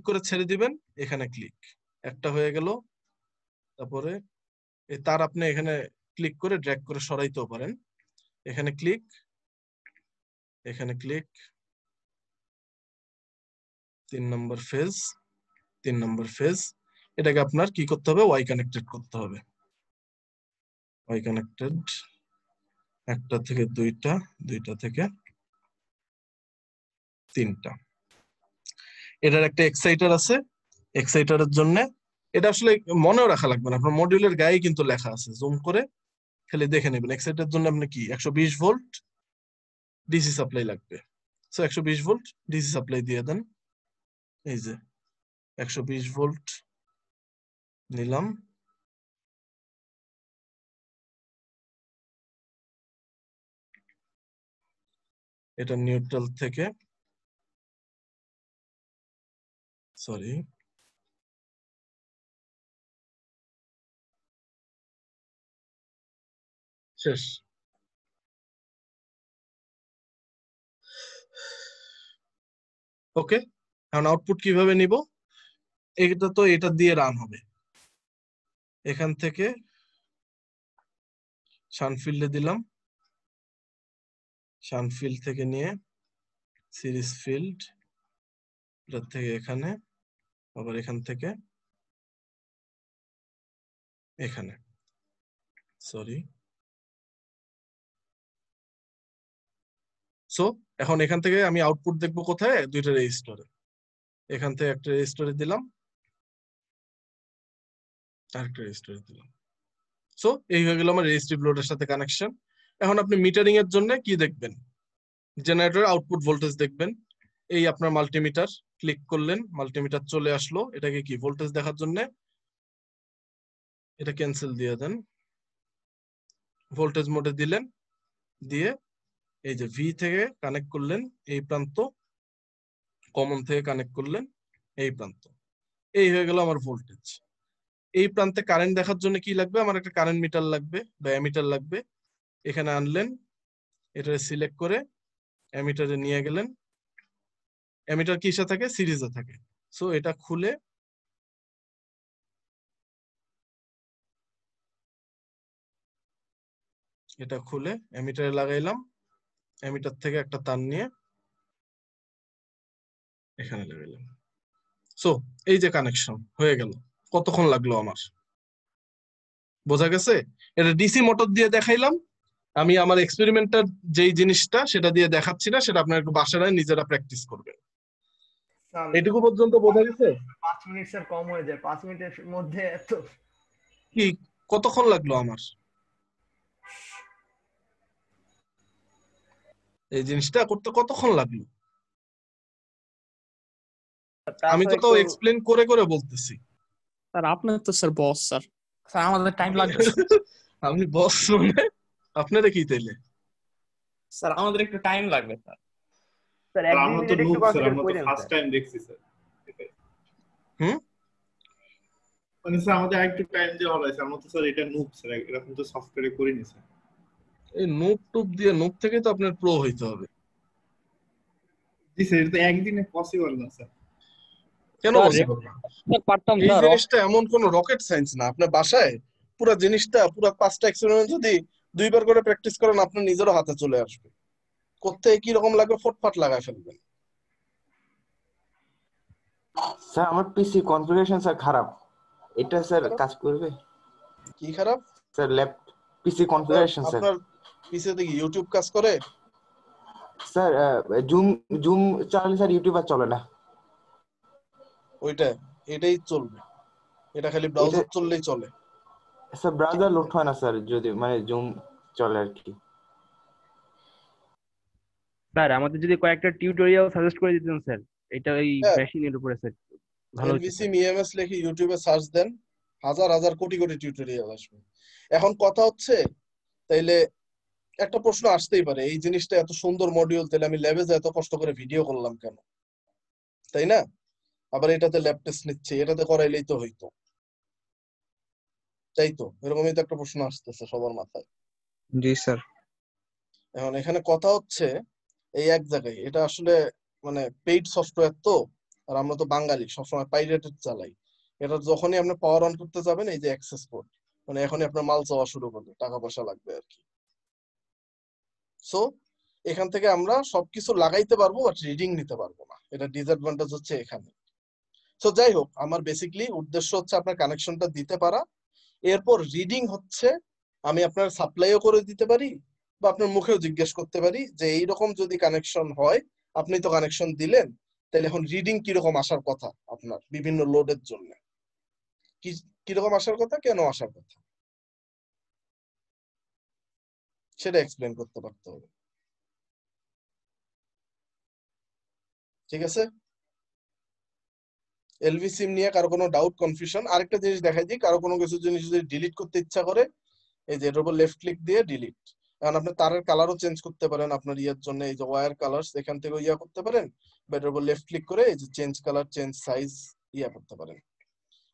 Speaker 1: করে ছেড়ে দিবেন, এখানে ক্লিক, একটা হয়ে গেল। তারপরে তার আপনি এখানে ক্লিক করে ড্র্যাগ করে সরাইতেও পারেন। এখানে ক্লিক, 3 নম্বর ফেজ। এটাকে আপনার কি করতে হবে? ওয়াই কানেক্টেড করতে হবে। ওয়াই কানেক্টেড, 1টা থেকে 2টা, 2টা থেকে 3টা। এটার একটা এক্সাইটার আছে, এক্সাইটারের জন্য এটা আসলে মনেও রাখা লাগবে না, আপনার মডিউলের গায়ে কিন্তু লেখা আছে, জুম করে খালি দেখে নেবেন। এক্সাইটারের জন্য আপনি কি 120 ভোল্ট ডিসি সাপ্লাই লাগবে। সো 120 ভোল্ট ডিসি সাপ্লাই দিয়ে দেন। এই যে 120 ভোল্ট নিলাম, এটা নিউট্রাল থেকে, সরি শেষ। ওকে, এখন আউটপুট কিভাবে নিব? এটা তো এটা দিয়ে রান হবে, এখান থেকে শানফিল্ডে দিলাম, শানফিল্ড থেকে নিয়ে সিরিজ ফিল্ড, এটা থেকে এখানে, আবার এখান থেকে এখানে, সরি। সো এখন এখান থেকে আমি আউটপুট দেখবো কোথায়? দুইটা রেজিস্টারে, এখান থেকে একটা রেজিস্টারে দিলাম, আরেকটা রেজিস্টারে দিলাম। সো এই হয়ে গেল আমার রেজিস্ট্রিভ লোডের সাথে কানেকশন। এখন আপনি মিটারিং এর জন্য কি দেখবেন? জেনারেটর আউটপুট ভোল্টেজ দেখবেন। এই আপনার মাল্টিমিটার ক্লিক করলেন, মাল্টিমিটার চলে আসলো, এটাকে কি ভোল্টেজ দেখার জন্য এটা ক্যান্সেল দিয়ে দেন, ভোল্টেজ মোডে দিলেন, দিয়ে এই যে ভি থেকে কানেক্ট করলেন এই প্রান্ত, কমন থেকে কানেক্ট করলেন এই প্রান্ত, এই হয়ে গেল আমার ভোল্টেজ। এই প্রান্তে কারেন্ট দেখার জন্য কি লাগবে? আমার একটা কারেন্ট মিটার লাগবে বা অ্যামিটার লাগবে। এখানে আনলেন, এটা সিলেক্ট করে অ্যামিটারে নিয়ে গেলেন, অ্যামিটার কিসে থাকে? সিরিজে থাকে। সো এটা খুলে অ্যামিটারে লাগাইলাম, অ্যামিটার থেকে একটা তার নিয়ে এখানে লাগাইলাম। সো এই যে কানেকশন হয়ে গেল। কতক্ষণ লাগলো আমার? বোঝা গেছে? এটা ডিসি মোটর দিয়ে দেখাইলাম, আমি আমার এক্সপেরিমেন্টার যেই জিনিসটা সেটা দিয়ে দেখাচ্ছি না, সেটা আপনার একটু বাসায় নিজেরা প্র্যাকটিস করবেন। এটুকু পর্যন্ত বোঝা গেছে?
Speaker 8: 5 মিনিট স্যার কম হয়ে যায়, 5 মিনিটের মধ্যে এত
Speaker 1: কি কতক্ষণ লাগলো আমার? এই জিনিসটা করতে কতক্ষণ লাগলো? আমি তো তাও এক্সপ্লেন করে করে বলতেছি।
Speaker 7: স্যার আপনার তো স্যার বস স্যার, স্যার আমাদের টাইম লাগবে
Speaker 1: আমি বস মানে আপনারা কি তাইলে?
Speaker 7: স্যার আমাদের একটু টাইম লাগবে স্যার।
Speaker 8: স্যার
Speaker 6: আর
Speaker 8: 1-2
Speaker 6: আমরা তো
Speaker 8: মিনিট একটু
Speaker 6: নুব স্যার,
Speaker 8: কনসিডার
Speaker 6: আমরা তো
Speaker 8: করেন
Speaker 6: ফার্স্ট
Speaker 8: স্যার।
Speaker 6: টাইম দেখছি স্যার।
Speaker 1: হুম,
Speaker 6: মানে স্যার আমাদের একটু টাইম দেওয়া হলো স্যার, আমরা তো স্যার এটা নুব স্যার, এরকম তো সফটওয়্যারে করিনি স্যার।
Speaker 1: এই নোট টুপ দিয়ে নোট থেকে তো আপনার প্রো হইতে হবে।
Speaker 6: জি স্যার, এটা তো একদিনে পসিবল না স্যার।
Speaker 1: কেন পসিবল না?
Speaker 5: পারতাম
Speaker 1: এই
Speaker 5: স্যার।
Speaker 1: জিনিসটা এমন কোন রকেট সায়েন্স না। আপনার বাসায় পুরো জিনিসটা, পুরো 5টা এক্সপেরিমেন্ট যদি 2বার করে প্র্যাকটিস করেন, আপনার নিজেরও হাতে চলে আসবে। করতে কি রকম লাগবে ফটফট লাগায় ফেলবেন।
Speaker 11: স্যার আমার পিসি কনফিগারেশন স্যার খারাপ, এটা স্যার কাজ করবে?
Speaker 1: কি খারাপ?
Speaker 11: স্যার পিসি কনফিগারেশন স্যার।
Speaker 1: আপনার পিসিতে কি ইউটিউব কাজ করে?
Speaker 11: স্যার জুম জুম চালালে স্যার ইউটিউব আর চলে না।
Speaker 1: এটাই চলবে, এটা খালি ব্রাউজার চললেই চলে।
Speaker 11: স্যার ব্রাউজার লোড হয় না স্যার, যদি মানে জুম চলে আর কি।
Speaker 9: স্যার আমাদের যদি কয়েকটা টিউটোরিয়াল সাজেস্ট করে দিতেন স্যার, এটা এই
Speaker 1: হ্যাঁ,
Speaker 9: মেশিনের উপরে স্যার ভালো হতো
Speaker 1: এনভিসি
Speaker 9: স্যার।
Speaker 1: মিএমএস লিখে ইউটিউবে সার্চ দেন, হাজার হাজার কোটি কোটি টিউটোরিয়াল আসবে। এখন কথা হচ্ছে, তাইলে একটা প্রশ্ন আসতেই পারে, এই জিনিসটা এত সুন্দর মডিউল, তাহলে আমি ল্যাবে এত কষ্ট করে ভিডিও করলাম কেন? তাই না? আবার এটাতে ল্যাব টেস্ট নিচ্ছে, এটাতে করাইলেই তো হইতো, তাই তো? এরকমই তো একটা প্রশ্ন আসতেছে সবার মাথায়।
Speaker 4: জি স্যার।
Speaker 1: এখন এখানে কথা হচ্ছে এই এক জায়গায়, এটা আসলে মানে পেইড সফটওয়্যার তো, আর আমরা তো বাঙালি, সবসময় পাইরেটেড চালাই। এটা যখনই আপনি পাওয়ার অন করতে যাবেন, এই যে অ্যাক্সেস কোড, মানে এখনই আপনার মাল চাওয়া শুরু করবে, টাকা পয়সা লাগবে আর কি। সো এখান থেকে আমরা সবকিছু লাগাইতে পারবো, বাট রিডিং নিতে পারবো না। এটা ডিসঅ্যাডভান্টেজ হচ্ছে এখানে। সো যাই হোক, আমার বেসিকলি উদ্দেশ্য হচ্ছে আপনার কানেকশনটা দিতে পারা, এরপর রিডিং হচ্ছে আমি আপনার সাপ্লাইও করে দিতে পারি, বা আপনার মুখেও জিজ্ঞেস করতে পারি যে এইরকম যদি কানেকশন হয়, আপনি তো কানেকশন দিলেন, তাহলে এখন রিডিং কিরকম আসার কথা আপনার বিভিন্ন লোডের জন্য, কিরকম আসার কথা, কেন আসার কথা, সেটা এক্সপ্লেন করতে পারতে হবে। ঠিক আছে? এলভি সিম নিয়ে কারো কোনো ডাউট কনফিউশন? আরেকটা জিনিস দেখাই দিই, কারো কোনো কিছু জিনিস যদি ডিলিট করতে ইচ্ছা করে, এই যে এটার উপর লেফট ক্লিক দিয়ে ডিলিট। কারণ আপনি তারের কালারও চেঞ্জ করতে পারেন আপনার ইয়ের জন্য, এই যে ওয়্যার কালার্স এখান থেকে ইয়া করতে পারেন, বা এটার উপর লেফট ক্লিক করে এই যে চেঞ্জ কালার, চেঞ্জ সাইজ ইয়া করতে পারেন।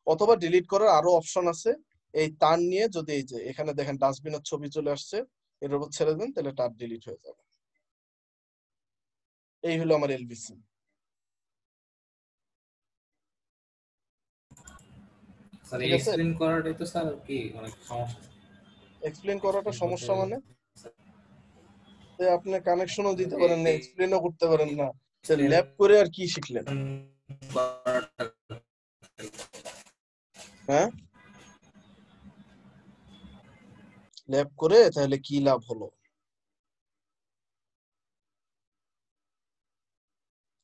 Speaker 1: অথবা ডিলিট করার আরো অপশন আছে, এই তার নিয়ে যদি এই যে এখানে দেখেন ডাস্টবিনের ছবি চলে আসছে, এটার উপর ছেড়ে দেন, তাহলে তার ডিলিট হয়ে যাবে। এই হলো আমার এলভি সিম।
Speaker 3: স্যার
Speaker 1: ঠিক আছে,
Speaker 3: এক্সপ্লেইন করাটাই তো স্যার কি অনেক সমস্যা।
Speaker 1: এক্সপ্লেন করাটা
Speaker 3: Explain
Speaker 1: সমস্যা
Speaker 3: করতে-
Speaker 1: মানে আপনি কানেকশনও দিতে পারেন না, এক্সপ্লেনও করতে পারেন না, ল্যাব করে আর কি শিখলেন? হ্যাঁ, ল্যাব করে তাহলে কি লাভ হলো?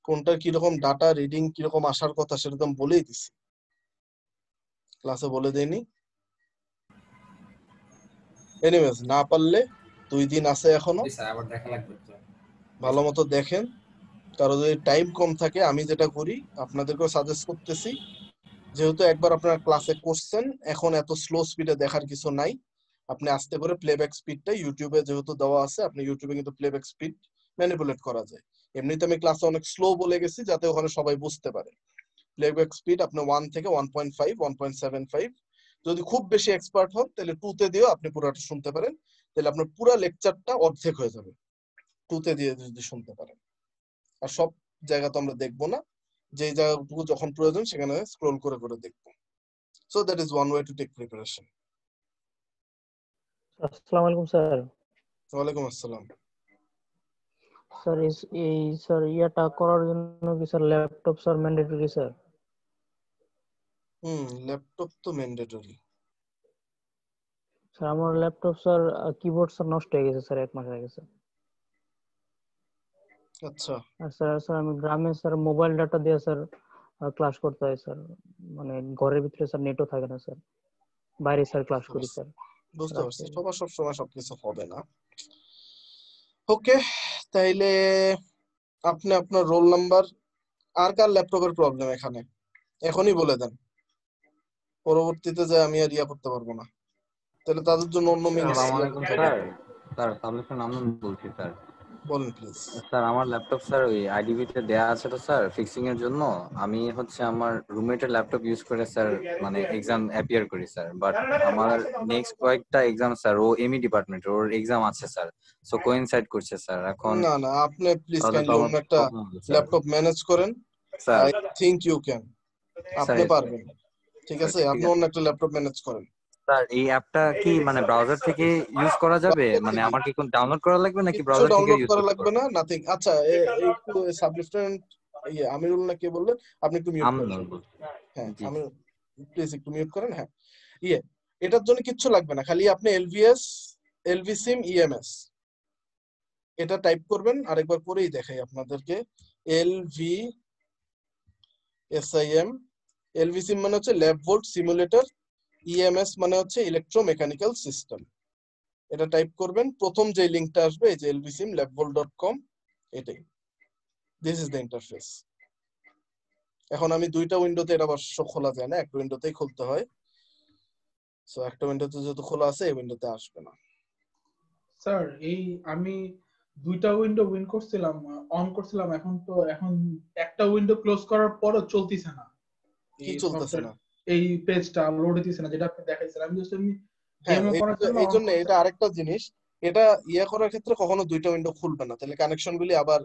Speaker 1: কোনটা কিরকম ডাটা রিডিং কিরকম আসার কথা সেটা তো আমি বলেই দিছি, ক্লাসে বলে দেয়নি। এনিওয়েজ, না পারলে 2 দিন আছে এখনো,
Speaker 3: জি স্যার, আবার দেখা লাগবে তো।
Speaker 1: ভালো মতো দেখেন। কারো যদি টাইম কম থাকে, আমি যেটা করি আপনাদেরকেও সাজেস্ট করতেছি, যেহেতু একবার আপনারা ক্লাসে করছেন, এখন এত স্লো স্পিডে দেখার কিছু নাই। আপনি আস্তে করে প্লেব্যাক স্পিডটা ইউটিউবে যেহেতু দেওয়া আছে, আপনি ইউটিউবে কিন্তু প্লেব্যাক স্পিড ম্যানিপুলেট করা যায়। এমনিতে আমি ক্লাসে অনেক স্লো বলে গেছি যাতে ওখানে সবাই বুঝতে পারে। প্লেব্যাক স্পিড আপনি 1 থেকে 1.5, 1.75, যদি খুব বেশি এক্সপার্ট হন তাহলে 2 তে দিয়েও আপনি পুরোটা শুনতে পারেন, তাহলে আপনার পুরো লেকচারটা অর্ধেক হয়ে যাবে 2 তে দিয়ে যদি শুনতে পারেন। আর সব জায়গা তো আমরা দেখবো না, যেই জায়গাটুকু যখন প্রয়োজন সেখানে স্ক্রল করে করে দেখবো। So that is one way to take preparation.
Speaker 12: আসসালামু আলাইকুম স্যার।
Speaker 1: ওয়ালাইকুম আসসালাম।
Speaker 12: স্যার এই স্যার ইয়াটা করার জন্য কি sir laptop sir mandatory sir?
Speaker 1: Laptop তো ম্যান্ডেটরি।
Speaker 12: স্যার আমার ল্যাপটপ স্যার কিবোর্ড স্যার নষ্ট হয়ে গেছে স্যার 1 মাস আগে স্যার।
Speaker 1: আচ্ছা,
Speaker 12: আর স্যার আমি গ্রামে স্যার মোবাইল ডাটা দিয়ে স্যার ক্লাস করতে হয় স্যার, মানে ঘরের ভিতরে স্যার নেটও থাকে না স্যার, বাইরে স্যার ক্লাস করি স্যার।
Speaker 1: বুঝতে পারছি, সবার সবসময় সবকিছু হবে না। ওকে, তাইলে আপনি আপনার রোল নাম্বার আর কার ল্যাপটপের প্রবলেম এখানে এখনই বলে দেন, পরবর্তীতে যে আমি আর ইয়া করতে পারবো না, তাহলে তাদের জন্য অন্য মিনস
Speaker 13: আসসালামু আলাইকুম স্যার। স্যার সাবলিফের নাম বলছি স্যার।
Speaker 1: বলেন প্লিজ।
Speaker 13: স্যার আমার ল্যাপটপ স্যার ওই আইডিবি তে দেয়া আছে তো স্যার ফিক্সিং এর জন্য। আমি হচ্ছে আমার রুমমেটের ল্যাপটপ ইউজ করে স্যার মানে এক্সাম অ্যাপিয়ার করি স্যার, বাট আমার নেক্সট কয়েকটা এক্সাম স্যার ও এমই ডিপার্টমেন্ট ওর এক্সাম আছে স্যার, সো কোইনসাইড করছে স্যার। এখন
Speaker 1: না না, আপনি প্লিজ
Speaker 13: তাহলে তো
Speaker 1: কাইন্ডলি
Speaker 13: আমার
Speaker 1: অন্য একটা
Speaker 13: প্রবলেম হবে স্যার।
Speaker 1: ল্যাপটপ ম্যানেজ করেন।
Speaker 13: Sir
Speaker 1: I think you can, আপনি
Speaker 13: স্যার
Speaker 1: পারবেন। ঠিক আছে,
Speaker 13: ঠিক
Speaker 1: আপনি
Speaker 13: আছে
Speaker 1: অন্য একটা ল্যাপটপ ম্যানেজ করেন।
Speaker 13: স্যার। এই অ্যাপটা কি মানে ব্রাউজার থেকে ইউজ করা যাবে? মানে আমার কি কোন ডাউনলোড করা লাগবে নাকি
Speaker 1: কিছু
Speaker 13: ব্রাউজার থেকে
Speaker 1: ডাউনলোড
Speaker 13: ইউজ
Speaker 1: করা
Speaker 13: করতে
Speaker 1: লাগবে
Speaker 13: পারবো?
Speaker 1: না, নাথিং। আচ্ছা, একটু সাবলিফ্রেন্ট আমিরুল না কে বললেন, আপনি একটু মিউট করেন। হ্যাঁ,
Speaker 13: জি
Speaker 1: আমি প্লিজ একটু মিউট করেন। হ্যাঁ, এটার জন্য কিচ্ছু লাগবে না, খালি আপনি এলভি সিম ইএমএস এটা টাইপ করবেন। আরেকবার করেই দেখাই আপনাদেরকে, এলভি এসআইএম। এলভি সিম মানে হচ্ছে ল্যাব ভোল্ট সিমুলেটর, ইএমএস মানে হচ্ছে ইলেকট্রোমেকানিক্যাল সিস্টেম। এটা টাইপ করবেন, প্রথম যে লিংকটা আসবে এই যে lvsim.labvolt.com, এটাই। This is the interface. এখন আমি দুইটা উইন্ডোতে এটা অবশ্য খোলা যায় না, একটা উইন্ডোতেই খুলতে হয়। সো একটা উইন্ডোতে যেহেতু খোলা আছে, এই উইন্ডোতে আসবে না।
Speaker 2: স্যার এই আমি দুইটা উইন্ডো অন করছিলাম, এখন একটা উইন্ডো ক্লোজ করার পরও চলতিছে না।
Speaker 1: কি চলতেছে না?
Speaker 2: এই পেজটা লোড হইতেছে না, যেটা আপনি দেখাইছেন। আমি জাস্ট এমনি
Speaker 1: হ্যাঁ,
Speaker 2: ডেমো করার জন্য
Speaker 1: এই
Speaker 2: অন
Speaker 1: জন্য এটা
Speaker 2: করছিলাম।
Speaker 1: আরেকটা জিনিস, এটা করার ক্ষেত্রে কখনো দুইটা উইন্ডো খুলবে না, তাহলে কানেকশন গুলি আবার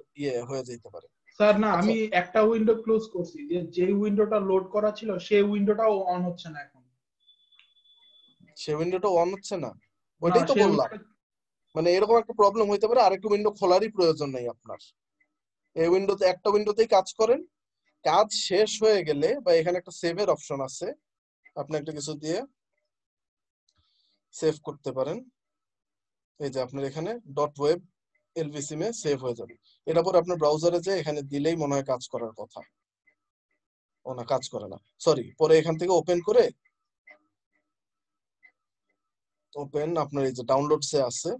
Speaker 1: হয়ে যেতে পারে।
Speaker 2: স্যার না,
Speaker 1: আচ্ছা,
Speaker 2: আমি একটা উইন্ডো ক্লোজ করছি, যে উইন্ডোটা লোড করা ছিল সেই উইন্ডোটাও অন হচ্ছে না এখন।
Speaker 1: সে উইন্ডোটা অন হচ্ছে না,
Speaker 2: না,
Speaker 1: ওইটাই তো
Speaker 2: সেই
Speaker 1: বললাম। মানে এরকম একটা প্রবলেম হইতে পারে, আরেকটা উইন্ডো খোলারই প্রয়োজন নেই আপনার। এই উইন্ডোতে একটা উইন্ডোতেই কাজ করেন, কাজ শেষ হয়ে গেলে বা এখানে একটা সেভের অপশন আছে, আপনি একটা কিছু দিয়ে সেভ করতে পারেন। এই যে আপনার এখানে .web এলভিসিম এ সেভ হয়ে যাবে। এটা পরে আপনার ব্রাউজারে যে এখানে দিলেই মনে হয় কাজ করার কথা। ও না, কাজ করে না, সরি। পরে এখান থেকে ওপেন করে আপনার এই যে ডাউনলোডসে আছে,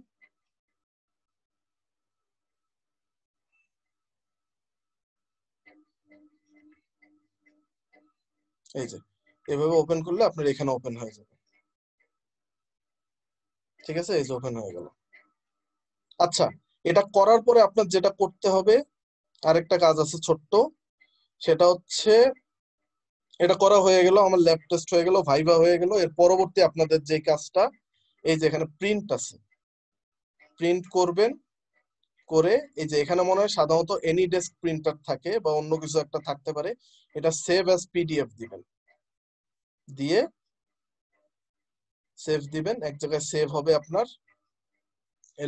Speaker 1: এই যে এভাবে ওপেন করলে আপনার এখানে ওপেন হয়ে যাবে। ঠিক আছে, এই যে ওপেন হয়ে গেল। আচ্ছা, এটা করার পরে আপনার যেটা করতে হবে, আরেকটা কাজ আছে ছোট্ট, সেটা হচ্ছে এটা করা হয়ে গেল, আমার ল্যাব টেস্ট হয়ে গেল, ভাইভা হয়ে গেল। এর পরবর্তী আপনাদের যে কাজটা, এই যে এখানে প্রিন্ট আছে, প্রিন্ট করবেন। করে এই যে এখানে মনে হয় সাধারণত এনি ডেস্ক প্রিন্টার থাকে বা অন্য কিছু একটা থাকতে পারে, এটা সেভ অ্যাজ পিডিএফ দিবেন, দিয়ে সেভ দিবেন। এক জায়গায় সেভ হবে আপনার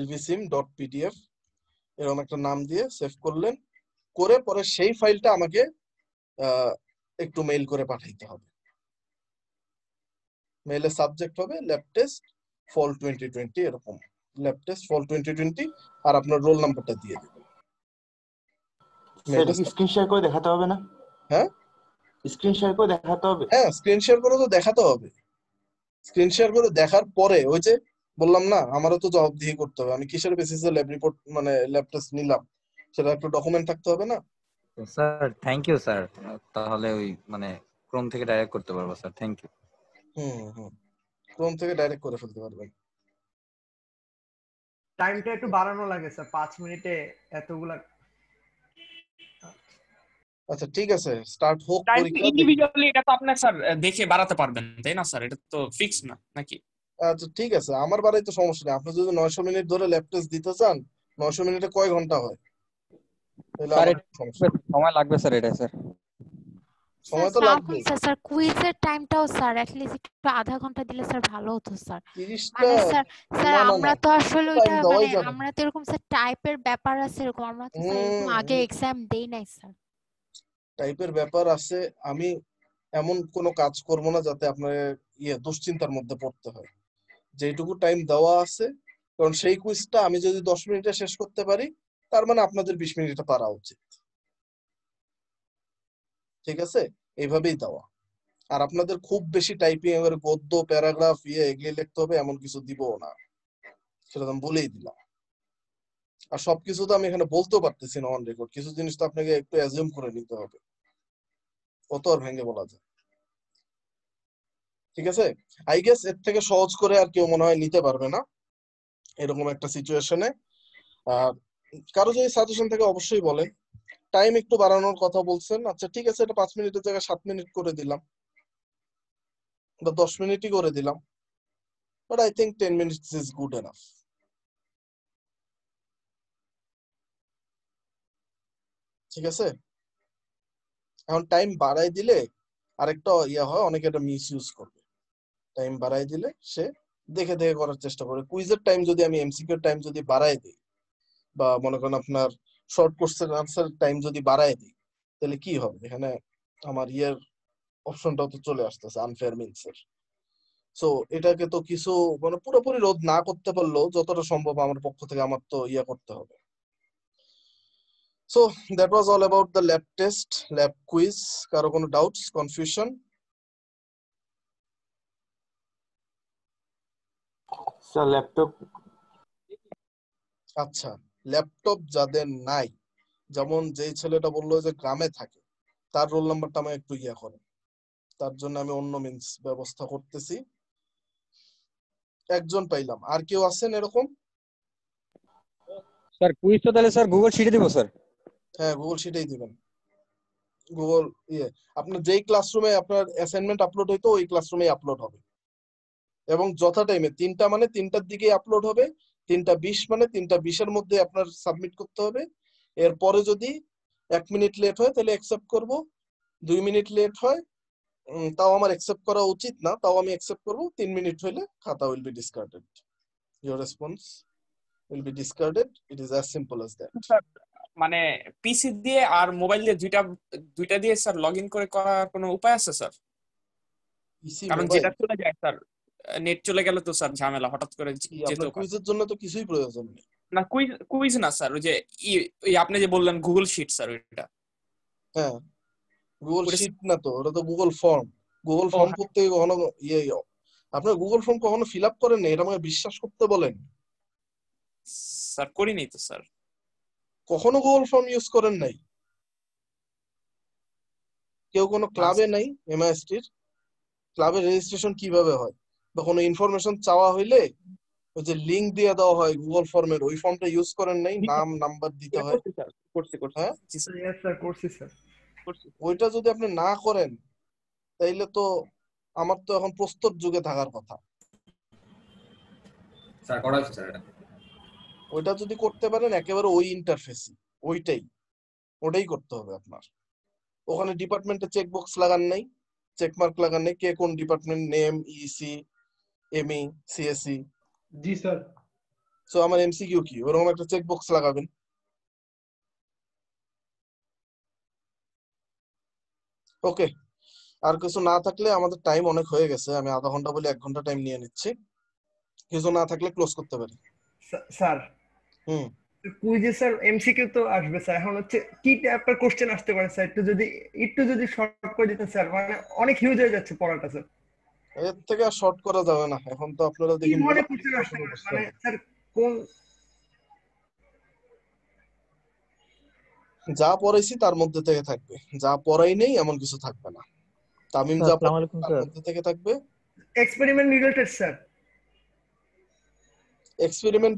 Speaker 1: lvsim.pdf, এরকম একটা নাম দিয়ে সেভ করলেন। করে পরে সেই ফাইলটা আমাকে একটু মেইল করে পাঠাইতে হবে। মেইলের সাবজেক্ট হবে ল্যাব টেস্ট ফল 2020, এরকম ল্যাব টেস্ট ফল 2020, আর আপনার রোল নাম্বারটা দিয়ে দেবেন।
Speaker 11: সেটা কি স্ক্রিন শেয়ার করে দেখাতে হবে না?
Speaker 1: হ্যাঁ,
Speaker 11: স্ক্রিন শেয়ার করে দেখাতে হবে।
Speaker 1: হ্যাঁ, স্ক্রিন শেয়ার করে তো দেখাতে হবে। স্ক্রিন শেয়ার করে দেখার পরে ওই যে বললাম না, আমারও তো জবাবদিহি করতে হবে, আমি কিসের বেসিসে ল্যাব রিপোর্ট মানে ল্যাব টেস্ট নিলাম, সেটা একটা ডকুমেন্ট থাকতে হবে না?
Speaker 13: স্যার থ্যাংক ইউ স্যার, তাহলে ওই মানে ক্রোম থেকে ডাইরেক্ট করতে পারবো স্যার। Thank you.
Speaker 1: ক্রোম থেকে ডাইরেক্ট করে ফেলতে পারবেন।
Speaker 8: টাইমটা একটু বাড়ানো লাগে স্যার, 5 মিনিটে এতগুলা।
Speaker 1: আচ্ছা ঠিক আছে, স্টার্ট হোক
Speaker 7: টাইম
Speaker 1: পরীক্ষা।
Speaker 7: ইন্ডিভিজুয়ালি এটা তো আপনি স্যার দেখে বাড়াতে পারবেন তাই না স্যার? এটা তো ফিক্স না নাকি?
Speaker 1: আচ্ছা ঠিক আছে, আমার বাড়াই তো সমস্যা নেই। আপনি যদি 900 মিনিট ধরে ল্যাব টেস্ট দিতে চান, 900 মিনিটে কয় ঘন্টা হয়? তাহলে
Speaker 14: স্যার
Speaker 1: আমার
Speaker 14: এটা
Speaker 1: সমস্যা,
Speaker 14: সময় লাগবে স্যার, এটা স্যার
Speaker 1: সময় তো লাগবে।
Speaker 10: স্যার কুইজের টাইমটাও স্যার অ্যাটলিস্ট একটু আধা ঘন্টা দিলে স্যার ভালো হতো স্যার।
Speaker 1: 30টা
Speaker 10: মানে স্যার স্যার
Speaker 1: না না
Speaker 10: আমরা
Speaker 1: না,
Speaker 10: তো আসলে
Speaker 1: টাইম
Speaker 10: ওইটা
Speaker 1: দেওয়াই
Speaker 10: মানে
Speaker 1: যাবে না।
Speaker 10: আমরা তো এরকম স্যার টাইপের ব্যাপার আছে এরকম, আমরা তো স্যার এরকম আগে এক্সাম দেই নাই স্যার।
Speaker 1: টাইপের ব্যাপার আছে, আমি এমন কোনো কাজ করব না যাতে আপনার দুশ্চিন্তার মধ্যে পড়তে হয়। যেটুকু টাইম দেওয়া আছে, কারণ সেই কুইজটা আমি যদি 10 মিনিটে শেষ করতে পারি, তার মানে আপনাদের 20 মিনিটে পারা উচিত। ঠিক আছে, এইভাবেই দেওয়া। আর আপনাদের খুব বেশি টাইপিং এবার গদ্য প্যারাগ্রাফ এগুলি লিখতে হবে এমন কিছু দিবও না, সেটা তো আমি বলেই দিলাম। আর সবকিছু তো আমি এখানে বলতেও পারতেছি না অন রেকর্ড, কিছু জিনিস তো আপনাকে একটু অ্যাজিউম করে নিতে হবে, কত আর ভেঙে বলা যায়। ঠিক আছে, আই গেস এর থেকে সহজ করে আর কেউ মনে হয় নিতে পারবে না এরকম একটা সিচুয়েশনে। কারো যদি সাজেশন থেকে অবশ্যই বলেন। টাইম একটু বাড়ানোর কথা বলছেন, আচ্ছা ঠিক আছে, এটা 5 মিনিটের জায়গায় 7 মিনিট করে দিলাম বা 10 মিনিটই করে দিলাম, but I think 10 minutes is good enough. ঠিক আছে, এখন টাইম বাড়াই দিলে আরেকটা হয়, অনেকে এটা মিস ইউজ করবে। টাইম বাড়াই দিলে সে দেখে দেখে করার চেষ্টা করে। কুইজের টাইম যদি আমি এমসিকিউর টাইম যদি বাড়াই দিই, বা মনে করেন আপনার শর্ট কোশ্চেন আনসার টাইম যদি বাড়াই দিই, তাহলে কি হবে? এখানে আমার অপশনটাও তো চলে আসতেছে আনফেয়ার মিনসের। সো এটাকে তো কিছু মানে পুরোপুরি রোধ না করতে পারলেও যতটা সম্ভব আমার পক্ষ থেকে আমার তো করতে হবে। So that was all about the lab test, lab quiz. কারো কোনো ডাউটস, কনফিউশন?
Speaker 11: স্যার ল্যাপটপ,
Speaker 1: আচ্ছা, ল্যাপটপ যাদের নাই, যেমন যেই ছেলেটা বললো যে গ্রামে থাকে, তার রোল নাম্বারটা আমি একটু করে, তার জন্য আমি অন্য মিন্স ব্যবস্থা করতেছি। একজন পাইলাম, আর কেউ আছেন এরকম?
Speaker 14: স্যার কুইজটা তাহলে স্যার গুগল শিটে দিব স্যার?
Speaker 1: হ্যাঁ, গুগল শিটেই দিবেন। গুগল আপনার যেই ক্লাসরুমে আপনার অ্যাসাইনমেন্ট আপলোড হইতো ওই ক্লাসরুমে আপলোড হবে, এবং যথা টাইমে 3টা মানে 3টার দিকে আপলোড হবে, 3:20 মানে 3:20-এর মধ্যে আপনার সাবমিট করতে হবে। এরপরে যদি 1 মিনিট লেট হয় তাহলে অ্যাকসেপ্ট করব, 2 মিনিট লেট হয় তাও আমার অ্যাকসেপ্ট করা উচিত না, তাও আমি অ্যাকসেপ্ট করব, 3 মিনিট হইলে খাতা will be discarded, your response will be discarded. It is as simple as that.
Speaker 7: মানে পিসি দিয়ে আর মোবাইল দিয়ে দুইটা দিয়ে স্যার লগইন করে করার কোনো উপায় আছে স্যার?
Speaker 1: পিসি
Speaker 7: কারণ
Speaker 1: মোবাইল
Speaker 7: যেটা চলে যায় স্যার, নেট চলে গেলে তো স্যার ঝামেলা, হঠাৎ করে
Speaker 1: আপনার
Speaker 7: যেতেও পারে
Speaker 1: কুইজের জন্য তো কিছুই প্রয়োজন নেই।
Speaker 7: না। কুইজ না স্যার, ওই যে আপনি যে বললেন গুগল শিট স্যার, ওইটা।
Speaker 1: হ্যাঁ, গুগল শিট না তো, ওটা তো গুগল ফর্ম। গুগল ফর্ম করতে কখনো আপনার গুগল ফর্ম কখনো ফিল আপ করেন না, এটা আমাকে বিশ্বাস করতে বলেন।
Speaker 7: স্যার করিনি তো স্যার।
Speaker 1: কখনো গুগল ফর্ম ইউজ করেন নাই? কেউ কোনো ক্লাবে নাই এমআইএসটির, ক্লাবের রেজিস্ট্রেশন কিভাবে হয় বা কোনো ইনফরমেশন চাওয়া হইলে ওই যে লিংক দিয়ে দেওয়া হয় গুগল ফর্মের, ওই ফর্মটা ইউজ করেন নাই, নাম নাম্বার দিতে হয়।
Speaker 5: করছি স্যার, করছি
Speaker 1: হ্যাঁ
Speaker 8: ইয়েস স্যার, করছি স্যার।
Speaker 5: করছি।
Speaker 1: ওইটা যদি আপনি না করেন তাইলে তো আমার তো এখন প্রস্তুত যুগে থাকার কথা।
Speaker 3: স্যার করা হয়েছে স্যার এটা।
Speaker 1: ওইটা যদি করতে পারেন একেবারে ওই ইন্টারফেসই, ওটাই করতে হবে আপনার। ওখানে ডিপার্টমেন্টে চেক বক্স লাগান নাই, চেক মার্ক লাগান নাই, কে কোন department, name, EC, ME, CSC.
Speaker 2: জি স্যার।
Speaker 1: সো আমার এমসিকিউ কি, ওরকম একটা চেক বক্স লাগাবেন। ওকে, আর কিছু না থাকলে আমাদের টাইম অনেক হয়ে গেছে, আমি আধা ঘন্টা বলে 1 ঘন্টা টাইম নিয়ে নিচ্ছি। কিছু না থাকলে ক্লোজ করতে পারি।
Speaker 8: স্যার
Speaker 1: হুম,
Speaker 8: কুইজে স্যার এমসিকিউ তো আসবে স্যার, এখন হচ্ছে কি টাইপের কোশ্চেন আসতে পারে স্যার, একটু যদি শর্ট করে দিতেন স্যার, মানে অনেক হিউজ হয়ে যাচ্ছে পড়াটা স্যার।
Speaker 1: এর থেকে আর শর্ট করা যাবে না, এখন তো আপনারা
Speaker 8: কি
Speaker 1: দেখি
Speaker 8: ধরনের কোশ্চেন আসতে পারে, মানে স্যার কোন
Speaker 1: যা পড়াইছি তার মধ্যে থেকে থাকবে, যা পড়াই নেই এমন কিছু থাকবে না। তামিম
Speaker 12: স্যার
Speaker 1: যা
Speaker 12: আসসালামু আলাইকুম
Speaker 1: তার
Speaker 12: স্যার।
Speaker 1: মধ্যে থেকে থাকবে।
Speaker 8: Experiment related sir?
Speaker 1: Experiment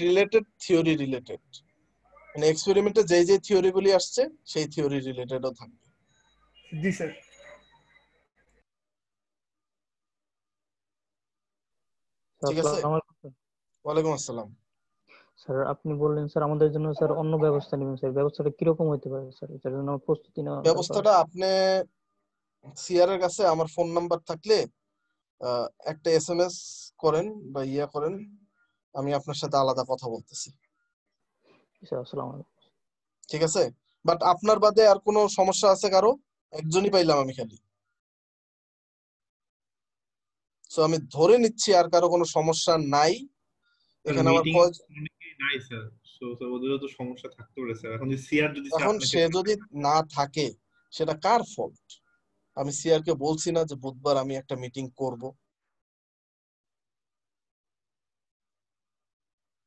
Speaker 1: related, theory related, মানে এক্সপেরিমেন্টে যে থিওরি গুলি আসছে সেই থিওরি রিলেটেডও থাকবে।
Speaker 8: জি স্যার।
Speaker 1: ঠিক আছে,
Speaker 12: আসসালামু আলাইকুম স্যার।
Speaker 1: ওয়ালাইকুম আসসালাম।
Speaker 12: স্যার আপনি বললেন স্যার আমাদের জন্য স্যার অন্য ব্যবস্থা নেবেন স্যার, ব্যবস্থাটা কিরকম হতে পারে স্যার, এটার জন্য প্রস্তুতি নেওয়া দরকার।
Speaker 1: ব্যবস্থাটা আপনি সিআর এর কাছে আমার ফোন নাম্বার থাকলে একটা এসএমএস করেন বা করেন, আমি আপনার সাথে আলাদা কথা বলতেছি।
Speaker 12: স্যার আসসালামু আলাইকুম।
Speaker 1: ঠিক আছে, বাট আপনার বাদে আর কোনো সমস্যা আছে কারো? একজনই পাইলাম আমি খালি। সো আমি ধরে নিচ্ছি আর কারো কোনো সমস্যা নাই এখানে। আমার
Speaker 6: নাই স্যার, সো স্যার ওদেরও তো সমস্যা থাকতে পারে স্যার। এখন যদি সিআর যদি
Speaker 1: এখন সে যদি না থাকে সেটা কার ফল্ট? আমি সিআর কে বলছি না যে বুধবার আমি একটা মিটিং করব।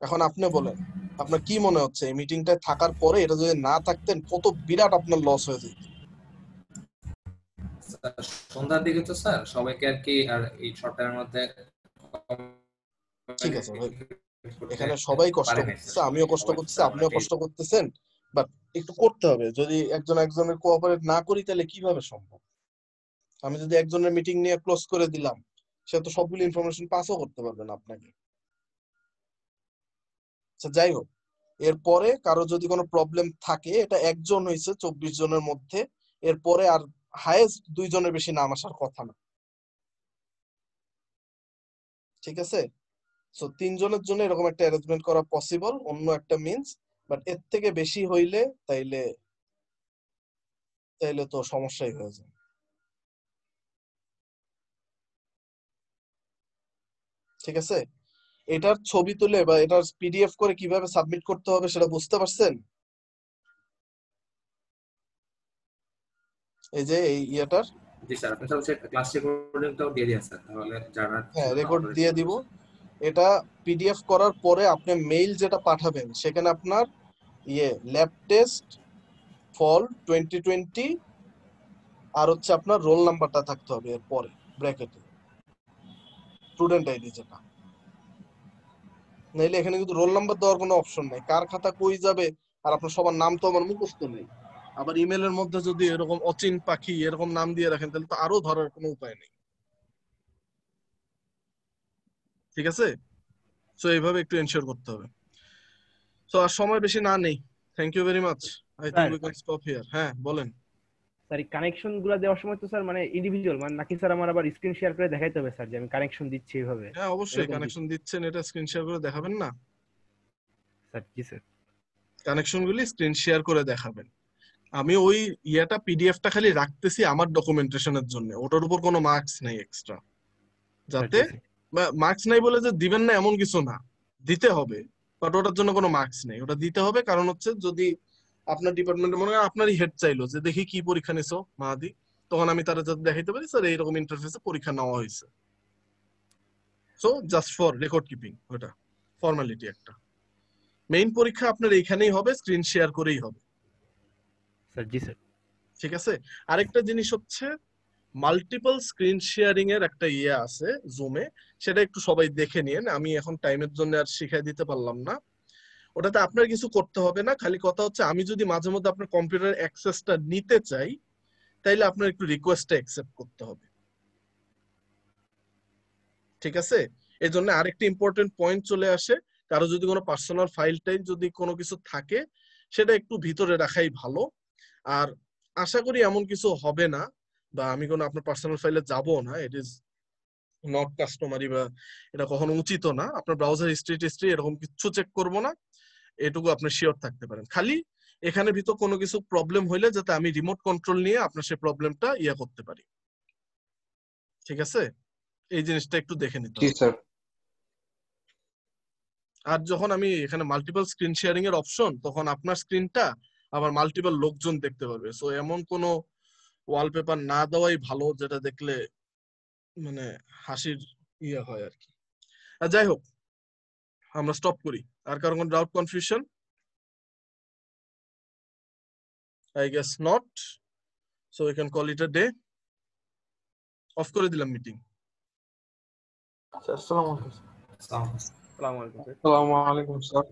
Speaker 1: এখন আপনি বলেন, আপনার কি মনে হচ্ছে এই মিটিংটায় থাকার পরে এটা যদি না থাকতেন কত বিরাট আপনার লস হয়ে যেত?
Speaker 3: সন্ধ্যার দিকে তো স্যার সবাইকে আর কি আর এই শর্ট টাইমের মধ্যে
Speaker 1: ঠিক আছে ভাই, এখানে সবাই কষ্ট করতেছে, আমিও কষ্ট করতেছি, আপনিও কষ্ট করতেছেন, বাট একটু করতে হবে। যদি একজনের কোঅপারেট না করি তাহলে কিভাবে সম্ভব? আমি যদি একজনের মিটিং নিয়ে ক্লোজ করে দিলাম, সে তো সবগুলো ইনফরমেশন পাসও করতে পারবে না আপনাকে। আচ্ছা যাই হোক, এরপরে কারো যদি কোনো প্রবলেম থাকে, এটা একজন হয়েছে 24 জনের মধ্যে, এরপরে আর হাইয়েস্ট 2 জনের বেশি নাম আসার কথা না। ঠিক আছে, সো 3 জনের জন্য এরকম একটা অ্যারেঞ্জমেন্ট করা পসিবল, অন্য একটা মিন্স, বাট এর থেকে বেশি হইলে তাইলে তো সমস্যাই হয়ে যায়। ঠিক আছে, এটার ছবি তুলে বা এটার পিডিএফ করে কিভাবে সাবমিট করতে হবে সেটা বুঝতে পারছেন? এই যে এই ইয়েটার,
Speaker 3: জি স্যার আপনি সব ক্লাস রেকর্ডিংটাও দিয়ে দিন স্যার, তাহলে যারা
Speaker 1: হ্যাঁ রেকর্ড দিয়ে দিব। এটা পিডিএফ করার পরে আপনি মেইল যেটা পাঠাবেন সেখানে আপনার ল্যাব টেস্ট ফল 2020 আর হচ্ছে আপনার রোল নাম্বারটা থাকতে হবে এর পরে ব্র্যাকেটে, স্টুডেন্ট আইডি যেটা। নাইলে এখানে কিন্তু রোল নাম্বার দেওয়ার কোনো অপশন নাই, কার খাতা কই যাবে আর আপনার সবার নাম তো আমার মুখস্থ নেই। আবার ইমেলের মধ্যে যদি এরকম অচিন পাখি এরকম নাম দিয়ে রাখেন তাহলে তো আরো ধরার কোনো উপায় নেই। ঠিক আছে, সো এইভাবে একটু এনশিওর করতে হবে। সো আর সময় বেশি না নেই, thank you very much, I think we can stop here. হ্যাঁ বলেন।
Speaker 9: স্যার কানেকশন গুলো দেওয়ার সময় তো স্যার মানে ইন্ডিভিজুয়াল মানে নাকি স্যার আমার আবার স্ক্রিন শেয়ার করে দেখাইতে হবে স্যার যে আমি কানেকশন দিচ্ছি এইভাবে?
Speaker 1: হ্যাঁ অবশ্যই, কানেকশন দিচ্ছেন এটা স্ক্রিন শেয়ার করে দেখাবেন না
Speaker 9: স্যার? জি স্যার,
Speaker 1: কানেকশন গুলি স্ক্রিন শেয়ার করে দেখাবেন। আমি ওই পিডিএফটা খালি রাখতেছি আমার ডকুমেন্টেশনের জন্য, ওটার উপর কোনো মার্কস নেই এক্সট্রা, যাতে মার্কস নাই বলে যে দিবেন না এমন কিছু না, দিতে হবে, বাট ওটার জন্য কোনো মার্কস নেই, ওটা দিতে হবে। কারণ হচ্ছে যদি আপনার ডিপার্টমেন্টে মনে হয় আপনারই হেড চাইলো যে দেখি কি পরীক্ষা নিছো মাহাদি, তখন আমি তারা যাতে দেখাইতে পারি স্যার এইরকম ইন্টারফেসে পরীক্ষা নেওয়া হয়েছে। So just for record keeping, ওটা ফর্মালিটি একটা। মেইন পরীক্ষা আপনার এইখানেই হবে, স্ক্রিন শেয়ার করেই হবে।
Speaker 9: স্যার জি স্যার।
Speaker 1: ঠিক আছে। আরেকটা জিনিস হচ্ছে মাল্টিপল স্ক্রিন শেয়ারিং এর একটা ইয়ে আছে জুমে, সেটা একটু সবাই দেখে নিন। আমি এখন টাইমের জন্য আর শিখাই দিতে পারলাম না। ওটাতে আপনার কিছু করতে হবে না, খালি কথা হচ্ছে আমি যদি মাঝে মধ্যে আপনার কম্পিউটার অ্যাক্সেসটা নিতে চাই তাইলে আপনার একটু রিকোয়েস্টটা অ্যাকসেপ্ট করতে হবে। ঠিক আছে। এই জন্য আরেকটা ইম্পর্টেন্ট পয়েন্ট চলে আসে, কারো যদি কোনো পার্সোনাল ফাইলটাই যদি কোনো কিছু থাকে সেটা একটু ভিতরে রাখাই ভালো। আর আশা করি এমন কিছু হবে না, বা আমি কোনো আপনার পার্সোনাল ফাইলে যাবো না, ইট ইজ নট কাস্টমারি, বা এটা কখনো উচিত না। আপনার ব্রাউজার হিস্ট্রি এরকম কিছু চেক করবো না, এটুকু আপনি শিওর থাকতে পারেন। খালি এখানে ভিতর কোনো কিছু প্রবলেম হইলে যাতে আমি রিমোট কন্ট্রোল নিয়ে আপনার সেই প্রবলেমটা ইয়া করতে পারি। ঠিক আছে, এই জিনিসটা একটু দেখে নিতে হবে।
Speaker 11: স্যার।
Speaker 1: আর যখন আমি এখানে মাল্টিপল স্ক্রিন শেয়ারিং এর অপশন, তখন আপনার স্ক্রিনটা আবার মাল্টিপল লোকজন দেখতে পারবে। সো এমন কোনো ওয়ালপেপার না দেওয়াই ভালো যেটা দেখলে মানে হাসির ইয়ে হয় আর কি। আর যাই হোক, আমরা স্টপ করি। আর কারো কোনো doubt confusion? I guess not. So we can call it a day. Of করে দিলাম মিটিং।
Speaker 11: আসসালামু আলাইকুম।
Speaker 3: আসসালামু আলাইকুম।
Speaker 15: আসসালামু আলাইকুম স্যার।